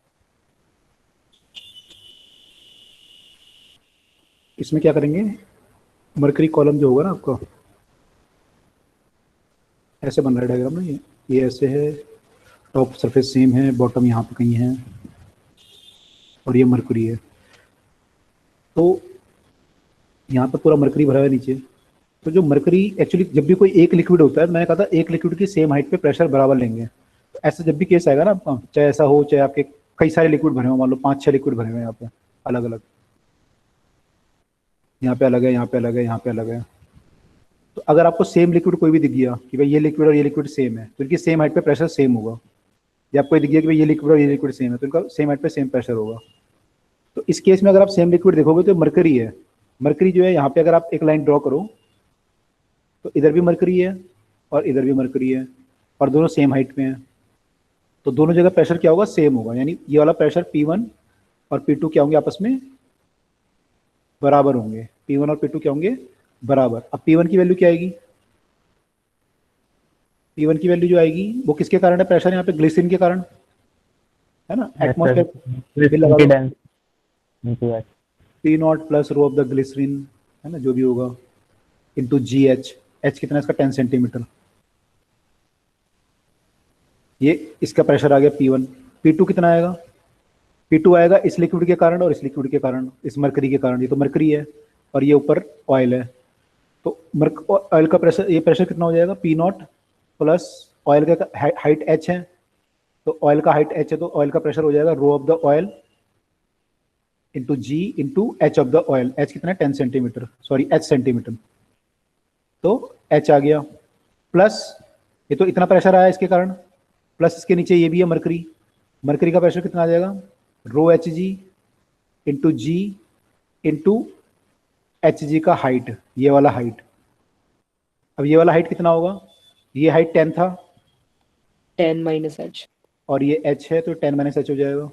इसमें क्या करेंगे, मरकरी कॉलम जो होगा ना आपका, ऐसे बन रहा है डायग्राम ना, ये ऐसे है, टॉप सरफेस सेम है, बॉटम यहाँ पे कहीं है, और ये मरकरी है। तो यहाँ पर पूरा मरकरी भरा है नीचे। तो जो मरकरी एक्चुअली जब भी कोई एक लिक्विड होता है, मैंने कहा था एक लिक्विड की सेम हाइट पे प्रेशर बराबर लेंगे। तो ऐसा जब भी केस आएगा ना आपका, चाहे ऐसा हो, चाहे आपके कई सारे लिक्विड भरे हो, मान लो 5-6 लिक्विड भरे हुए हैं यहाँ पे अलग अलग, यहाँ पे अलग है, यहाँ पे अलग है, यहाँ पे अलग है। तो अगर आपको सेम लिक्विड कोई भी दिख गया कि भाई ये लिक्विड और ये लिक्विड सेम है, तो इनकी सेम हाइट पे प्रेशर सेम होगा। या आपको दिख गया कि भाई ये लिक्विड और ये लिक्विड सेम है, तो इनका सेम हाइट पे सेम प्रेशर होगा। तो इस केस में अगर आप सेम लिक्विड देखोगे तो मरकरी है। मरकरी जो है यहाँ पे अगर आप एक लाइन ड्रॉ करो तो इधर भी मरकरी है और इधर भी मरकरी है, और दोनों सेम हाइट पे हैं। तो दोनों जगह प्रेशर क्या होगा, सेम होगा। यानी ये वाला प्रेशर P1 और P2 क्या होंगे, आपस में बराबर होंगे। P1 और P2 क्या होंगे, बराबर। अब P1 की वैल्यू क्या आएगी, P1 की वैल्यू जो आएगी वो किसके कारण है, प्रेशर यहाँ पे ग्लिसरीन के कारण है ना। Atmosphere P0 plus rho of the glycerine है ना, जो भी होगा, इंटू GH। H कितना है इसका, 10 सेंटीमीटर। ये इसका प्रेशर आ गया P1। P2 कितना आएगा, P2 आएगा इस लिक्विड के कारण और इस लिक्विड के कारण, इस मरकरी के कारण। ये तो मरकरी है और ये ऊपर ऑयल है। तो ऑयल का प्रेशर, ये प्रेशर कितना हो जाएगा, P0 प्लस ऑयल का हाइट H है, तो ऑयल का हाइट H है, तो ऑयल का प्रेशर हो जाएगा rho of the oil into G into H of the oil. H कितना है, 10 सेंटीमीटर, सॉरी H सेंटीमीटर। तो H आ गया, प्लस ये तो इतना प्रेशर आया इसके कारण, प्लस इसके नीचे ये भी है मरकरी, मरकरी का प्रेशर कितना आ जाएगा, रो एच जी इंटू जी इंटू एच जी का हाइट, ये वाला हाइट। अब ये वाला हाइट कितना होगा, ये हाइट 10 था 10 माइनस एच। और ये h है तो 10 माइनस एच हो जाएगा।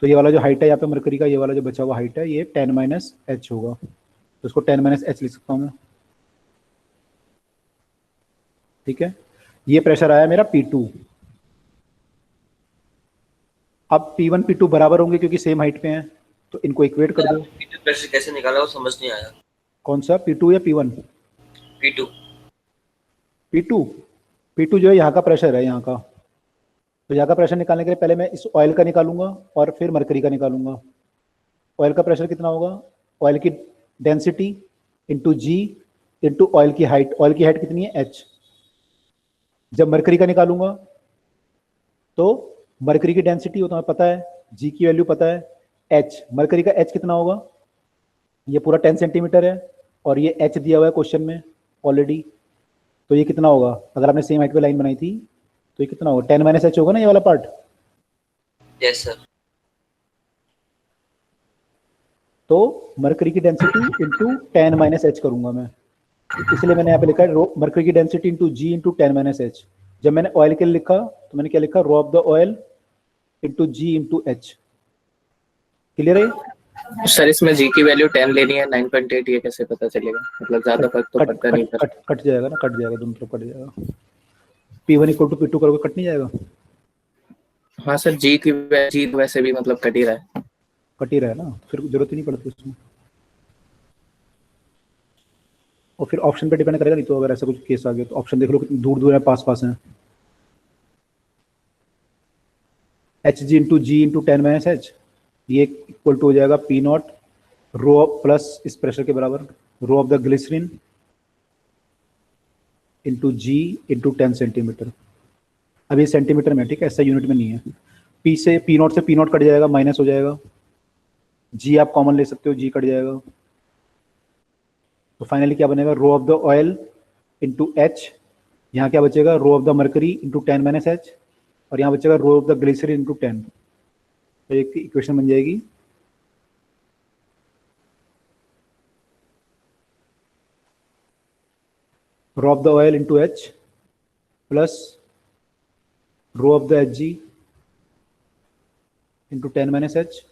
तो ये वाला जो हाइट है यहाँ पे मरकरी का, ये वाला जो बचा हुआ हाइट है ये 10 माइनस एच होगा, तो इसको 10 माइनस एच लिख सकता हूँ मैं। ठीक है, ये प्रेशर आया मेरा P2। अब P1 P2 बराबर होंगे क्योंकि सेम हाइट पे हैं, तो इनको इक्वेट कर दो। P2 प्रेशर कैसे निकाला वो समझ नहीं आया। कौन सा P2 या P1? P2 P2 P2 जो है यहाँ का प्रेशर है यहाँ का, तो यहाँ का प्रेशर निकालने के लिए पहले मैं इस ऑयल का निकालूंगा और फिर मरकरी का निकालूंगा। ऑयल का प्रेशर कितना होगा, ऑयल की डेंसिटी इंटू जी इंटू ऑयल की हाइट। ऑयल की हाइट कितनी है, h। जब मरकरी का निकालूंगा तो मरकरी की डेंसिटी वो तुम्हें पता है, जी की वैल्यू पता है, h। मरकरी का h कितना होगा, ये पूरा 10 सेंटीमीटर है और ये h दिया हुआ है क्वेश्चन में ऑलरेडी, तो ये कितना होगा, अगर आपने सेम हाइट पे लाइन बनाई थी तो ये कितना होगा, 10 माइनस एच होगा ना ये वाला पार्ट। Yes sir. तो मरकरी की डेंसिटी इंटू 10 माइनस एच करूंगा मैं, इसलिए मैंने यहाँ पे लिखा है मरकरी की डेंसिटी इंटू जी इंटू 10 माइनस एच। जब मैंने ऑयल के लिए लिखा तो मैंने क्या लिखा, row of the oil into ji into H. Clear है सर इसमें जी की वैल्यू 10 लेनी है, 9.8 ये कैसे पता चलेगा, मतलब ज्यादा फर्क तो पड़ता नहीं सर। कट जाएगा ना, कट जाएगा, दोनों तरफ कट जाएगा। P1 इक्वल टू P2 करोगे कट नहीं जाएगा। हाँ सर, जी वैसे भी मतलब कट ही रहा है। कट ही रहा है ना, फिर जरूरत ही नहीं पड़ती उसमें। और फिर ऑप्शन पे डिपेंड करेगा, नहीं तो अगर ऐसा कुछ केस आ गया तो ऑप्शन देख लो कितनी दूर दूर है, पास पास है। एच जी इंटू जी इंटू 10 माइनस एच, ये इक्वल टू हो जाएगा पी नॉट रो प्लस इस प्रेशर के बराबर rho of the glycerine into ji into 10 centimetre. अब ये सेंटीमीटर में, ठीक है, ऐसा यूनिट में नहीं है। पी से पी नॉट कट जाएगा, माइनस हो जाएगा। जी आप कॉमन ले सकते हो, जी कट जाएगा। तो फाइनली क्या बनेगा, rho of the oil into h, यहाँ क्या बचेगा, rho of the mercury into 10 minus h, और यहाँ बचेगा rho of the glycerine into 10। तो एक इक्वेशन बन जाएगी rho of the oil into h plus rho of the h g into 10 minus h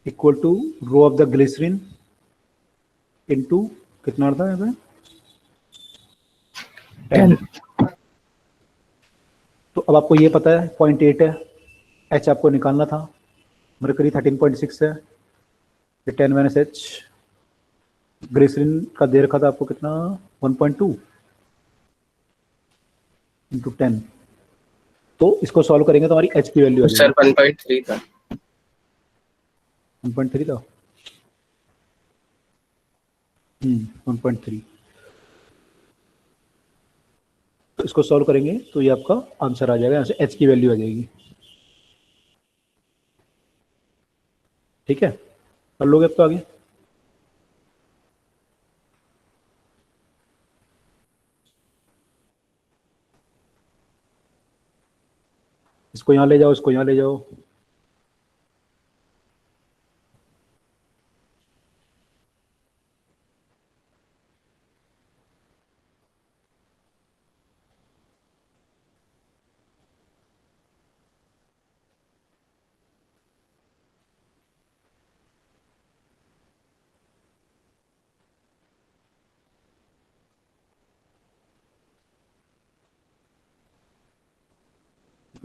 equal to rho of the glycerine into कितना था यहाँ पे 10। तो अब आपको ये पता है 0.8 है, एच आपको निकालना था, मरकरी 13.6 है, 10 माइनस एच, ग्लिसरीन का दे रखा था आपको कितना 1.2 इंटू 10। तो इसको सॉल्व करेंगे तो हमारी एच की वैल्यू आ सर जाएगी 1.3 था। 1.3 था 1.3। तो इसको सॉल्व करेंगे तो ये आपका आंसर आ जाएगा, यहाँ से एच की वैल्यू आ जाएगी। ठीक है, कर लोगे अब तो आगे। इसको यहाँ ले जाओ, इसको यहाँ ले जाओ।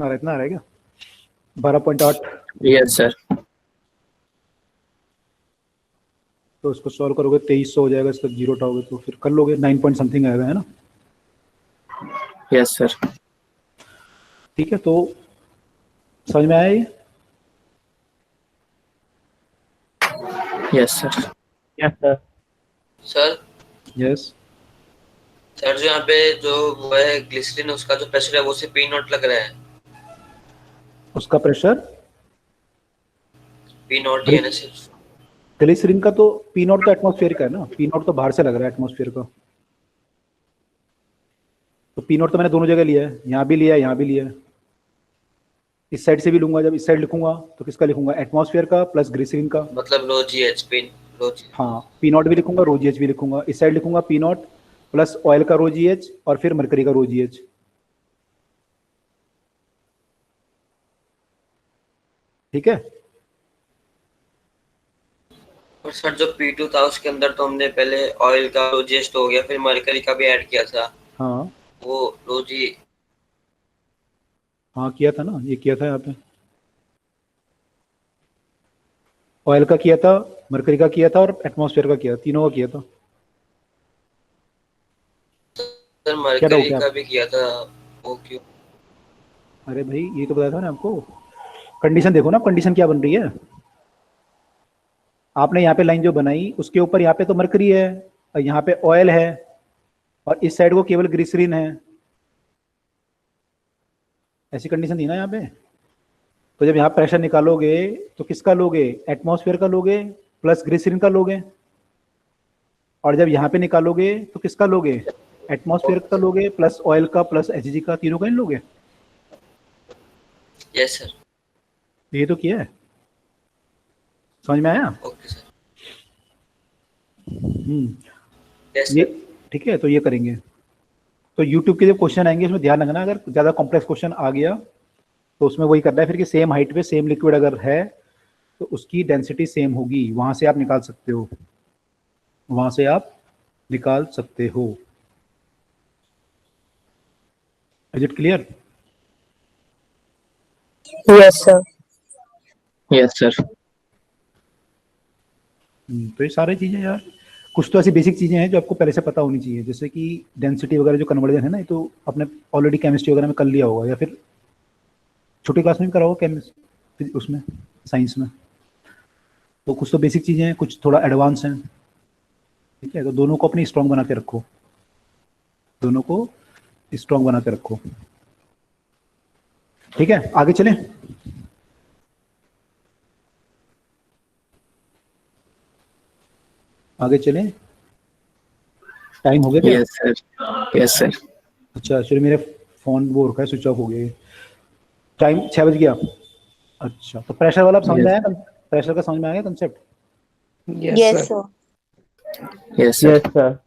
इतना आ रहा है क्या, 12.8। Yes sir. तो इसको सॉल्व करोगे 2300 हो जाएगा, इसका जीरो उठाओगे तो फिर कर लोगे 9 पॉइंट समथिंग आएगा, है ना। Yes sir. ठीक है, तो समझ में आया ये। Yes sir. Yes sir. Sir yes sir जो यहाँ पे जो वो है ग्लिसरीन, उसका जो प्रेशर है वो से पी नॉट लग रहा है। उसका प्रेशर पी नॉट ही है ना सिर्फ। ग्लिसरीन का तो पी नॉट तो एटमॉस्फेयर का है ना, पी नॉट तो बाहर से लग रहा है एटमॉस्फेयर का। तो पी नॉट तो मैंने दोनों जगह लिया है, यहाँ भी लिया है, यहाँ भी लिया है। इस साइड से भी लूंगा, जब इस साइड लिखूंगा तो किसका लिखूंगा, एटमॉस्फेयर का प्लस ग्लिसरीन का। मतलब लो जी एच पी लो जी। हाँ, पी नॉट भी लिखूंगा, रो जी एच भी लिखूंगा। इस साइड लिखूंगा पी नॉट प्लस ऑयल का रो जी एच और फिर मरकरी का रो जी एच। ठीक है। और सर जो P2 था उसके अंदर तो हमने पहले ऑयल का लो जी एच हो गया, फिर मरकरी का भी ऐड किया था, हाँ वो लो जी। हाँ किया था ना, ये किया था यहाँ पे, ऑयल का किया था, मरकरी का किया था और एटमॉस्फेयर का किया, तीनों का किया था। सर क्या डाउट मरकरी है का आपको? भी किया था, वो क्यों? अरे भाई ये तो बताया था ना आपको, कंडीशन देखो ना, कंडीशन क्या बन रही है। आपने यहाँ पे लाइन जो बनाई उसके ऊपर यहाँ पे तो मरकरी है और यहाँ पे ऑयल है और इस साइड को केवल ग्लिसरीन है, ऐसी कंडीशन थी ना यहाँ पे। तो जब यहाँ प्रेशर निकालोगे तो किसका लोगे, एटमॉस्फेयर का लोगे प्लस ग्लिसरीन का लोगे, और जब यहाँ पे निकालोगे तो किसका लोगे, एटमॉस्फेयर का लोगे प्लस ऑयल का प्लस एचजी का, तीनों का ही लोगे। Yes sir. ये तो किया है, समझ में आया? Okay sir. यस ये सर। ठीक है, तो ये करेंगे। तो यूट्यूब के जो क्वेश्चन आएंगे उसमें ध्यान रखना, अगर ज़्यादा कॉम्प्लेक्स क्वेश्चन आ गया तो उसमें वही करना है फिर कि सेम हाइट पे सेम लिक्विड अगर है तो उसकी डेंसिटी सेम होगी, वहां से आप निकाल सकते हो, वहां से आप निकाल सकते हो। Is it clear? Yes, sir. Yes sir. तो ये सारी चीज़ें यार, कुछ तो ऐसी बेसिक चीज़ें हैं जो आपको पहले से पता होनी चाहिए, जैसे कि डेंसिटी वगैरह जो कन्वर्जन है ना, ये तो आपने ऑलरेडी केमिस्ट्री वगैरह में कर लिया होगा या फिर छोटी क्लास में भी करा होगा केमिस्ट्री, उसमें साइंस में। तो कुछ तो बेसिक चीज़ें हैं, कुछ थोड़ा एडवांस हैं। ठीक है, तो दोनों को अपनी स्ट्रॉन्ग बना के रखो, दोनों को स्ट्रॉन्ग बना के रखो। ठीक है, आगे चलें। आगे चलें, टाइम हो गया क्या? Yes sir. Yes sir. अच्छा एक्चुअली मेरे फोन वो रखा है, स्विच ऑफ हो गया है। टाइम 6 बज गया। अच्छा, तो प्रेशर वाला समझ में आया, प्रेशर का समझ में आ गया concept? Yes, sir. Yes sir. Yes sir.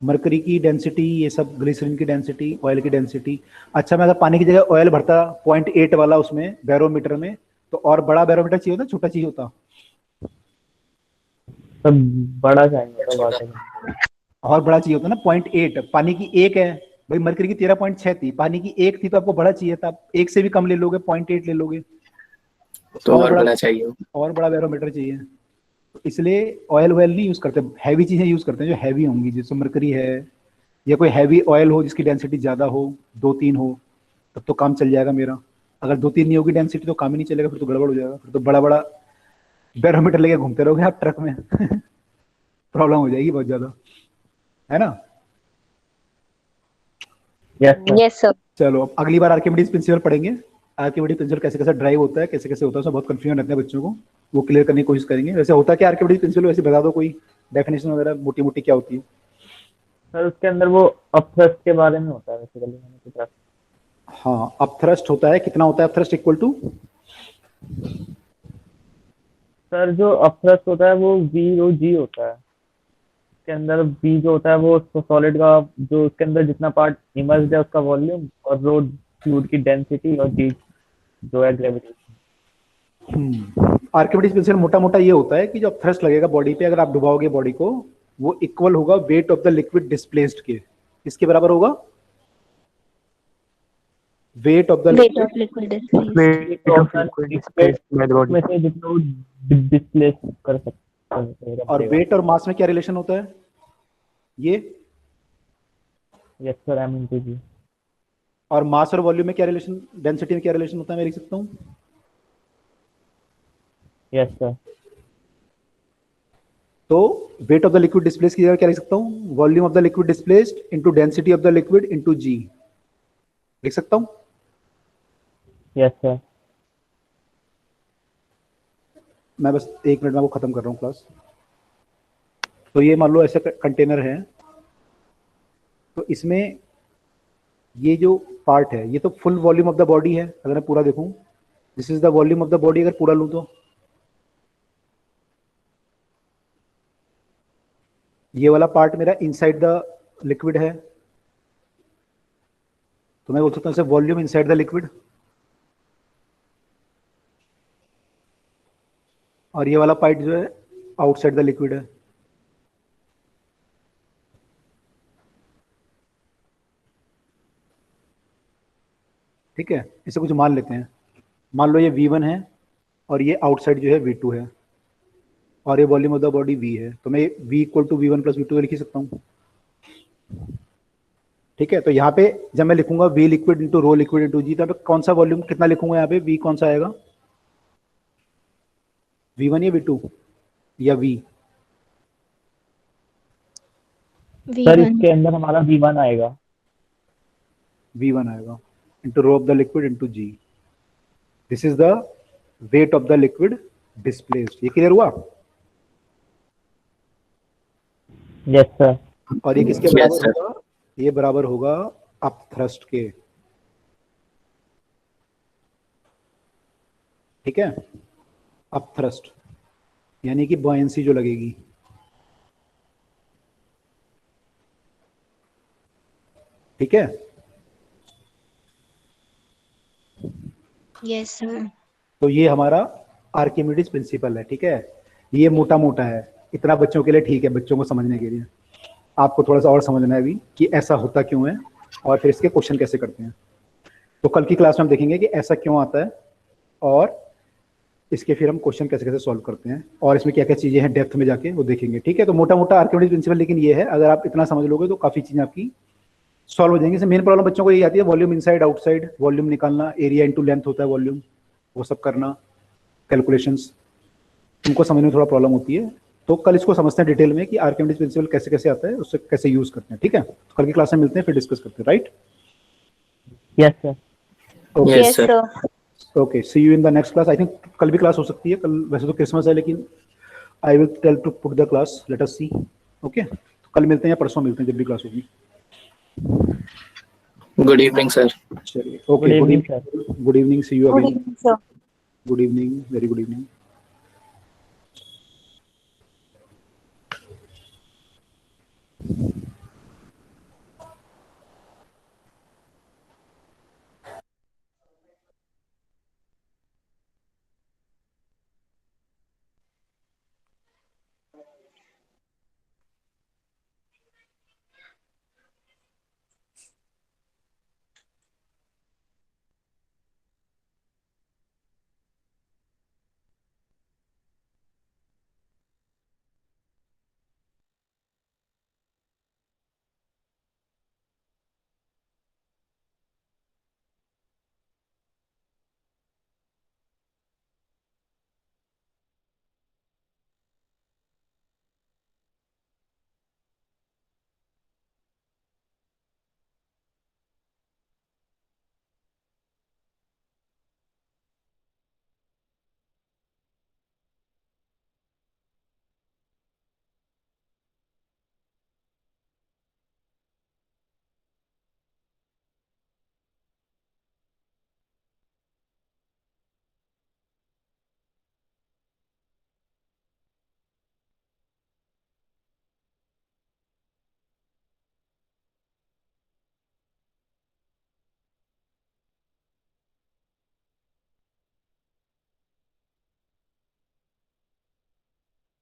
Mercury की डेंसिटी, ये सब ग्लिसरीन की डेंसिटी, ऑयल की डेंसिटी। अच्छा, मैं अगर पानी की जगह ऑयल भरता 0.8 वाला उसमें बैरोमीटर में, तो और बड़ा बैरोमीटर चाहिए होता, छोटा चाहिए होता? सब बड़ा चाहिए तो बात है। और बड़ा चाहिए होता ना, 0.8, पानी की एक है भाई, मरकरी की 13.6 थी, पानी की एक थी, तो आपको बड़ा चाहिए था, एक से भी कम ले लोगे, 0.8 ले लोगे, तो और बड़ा चाहिए। और बड़ा बैरोमीटर चाहिए। तो इसलिए ऑयल वॉयल नहीं यूज करते, हैवी चीजें यूज करते हैं जो हैवी होंगी, जैसे मरकरी है या कोई हैवी ऑयल हो जिसकी डेंसिटी ज्यादा हो, 2-3 हो, तब तो काम चल जाएगा मेरा। अगर 2-3 नहीं होगी डेंसिटी तो काम ही नहीं चलेगा, फिर तो गड़बड़ हो जाएगा, फिर तो बड़ा बड़ा बैरोमीटर लेके घूमते रहोगे आप ट्रक में प्रॉब्लम हो जाएगी बहुत ज्यादा, है ना? Yes sir. Yes, sir. चलो अब अगली बार आर्किमिडीज प्रिंसिपल पढ़ेंगे। आर्किमिडीज प्रिंसिपल कैसे कैसे ड्राइव होता है, कैसे कैसे होता है, उसमें बहुत कंफ्यूजन रहते हैं बच्चों को, वो क्लियर करने की कोशिश करेंगे। वैसे होता क्या आर्किमिडीज प्रिंसिपल, वैसे बता दो, कोई डेफिनेशन वगैरह मोटी मोटी क्या होती है? सर उसके अंदर वो अपथ्रस्ट के बारे में होता है बेसिकली, मैंने कुछ रखा। हाँ, अपथ्रस्ट होता है, कितना होता है अपथ्रस्ट, इक्वल टू? सर जो अपथ्रस्ट होता है वो वी रो जी होता है। उसके अंदर वी जो होता है वो सॉलिड का, जो उसके अंदर जितना पार्ट इमर्स्ड है उसका वॉल्यूम, और रो फ्लूइड की डेंसिटी, और जी जो है ग्रेविटी। आर्किमिडीज प्रिंसिपल मोटा मोटा ये होता है कि जो थ्रस्ट लगेगा बॉडी पे, अगर आप डुबाओगे बॉडी को, वो इक्वल होगा wait of the liquid displaced के, इसके बराबर होगा wait of the Weight of liquid displaced. में से जितना वो डिस्प्लेस कर सकता है। और वेट और मास में क्या रिलेशन होता है? ये यस सर, एम इनटू जी। और मास और वॉल्यूम में क्या रिलेशन, डेंसिटी में क्या रिलेशन होता है, मैं लिख सकता हूँ? Yes sir. तो weight of the liquid displace की जगह क्या लिख सकता हूँ, volume of the liquid displaced into density of the liquid into जी, लिख सकता हूँ? Yes sir. मैं बस 1 मिनट में वो खत्म कर रहा हूँ क्लास। तो ये मान लो ऐसा कंटेनर है, तो इसमें ये जो पार्ट है ये तो full volume of the body है, अगर मैं पूरा देखूं this is the volume of the body अगर पूरा लूं तो ये वाला पार्ट मेरा इनसाइड द लिक्विड है, तो मैं बोल सकता हूं इसे वॉल्यूम इनसाइड द लिक्विड। और ये वाला पार्ट जो है आउटसाइड द लिक्विड है। ठीक है, इसे कुछ मान लेते हैं। मान लो ये V1 है और ये आउटसाइड जो है V2 है और ये volume of the body V है, तो मैं V equal to V1 plus V2 लिख ही सकता हूँ। ठीक है, तो यहाँ पे जब मैं लिखूंगा V liquid into rho liquid into G, तो कौन सा वॉल्यूम कितना लिखूंगा यहाँ पे? V कौन सा आएगा? V1 या V2 या V? सर इसके अंदर हमारा V1 आएगा। V1 आएगा into rho of the liquid into G। This is the weight of the liquid displaced. ये क्लियर हुआ? Yes sir. और ये किसके Yes, बराबर sir. होगा? ये बराबर होगा अप थ्रस्ट के। ठीक है, अप थ्रस्ट यानी कि बॉयंसी जो लगेगी। ठीक है, यस सर। तो ये हमारा आर्किमिडीज प्रिंसिपल है। ठीक है, ये मोटा मोटा है, इतना बच्चों के लिए ठीक है, बच्चों को समझने के लिए। आपको थोड़ा सा और समझना है अभी कि ऐसा होता क्यों है और फिर इसके क्वेश्चन कैसे करते हैं। तो कल की क्लास में हम देखेंगे कि ऐसा क्यों आता है और इसके फिर हम क्वेश्चन कैसे कैसे सॉल्व करते हैं और इसमें क्या क्या चीज़ें हैं डेप्थ में जाके वो देखेंगे। ठीक है, तो मोटा मोटा आर्किमिडीज प्रिंसिपल लेकिन ये है, अगर आप इतना समझ लोगे तो काफ़ी चीज़ें आपकी सॉल्व हो जाएंगे। इसमें मेन प्रॉब्लम बच्चों को यही आती है, वॉल्यूम इनसाइड आउटसाइड, वॉल्यूम निकालना, एरिया इनटू लेंथ होता है वॉल्यूम, वो सब करना, कैलकुलेशंस, उनको समझने में थोड़ा प्रॉब्लम होती है। तो कल इसको समझते हैं डिटेल में कि आर्किमिडीज प्रिंसिपल कैसे कैसे आता है, उससे कैसे यूज करते हैं। ठीक है, तो कल की क्लास में मिलते हैं, फिर डिस्कस करते हैं। Right? Yes sir. Okay Yes, sir. Okay, see you in the next class. I think कल भी क्लास हो सकती है, कल वैसे तो क्रिसमस है लेकिन I will tell to put the class, let us see. Okay, तो कल मिलते हैं या परसों मिलते हैं, जब भी क्लास होगी। Good evening, sir. चलिए, Good okay, evening, sir. Good evening, see you Good again. evening, sir. Good evening, very good evening.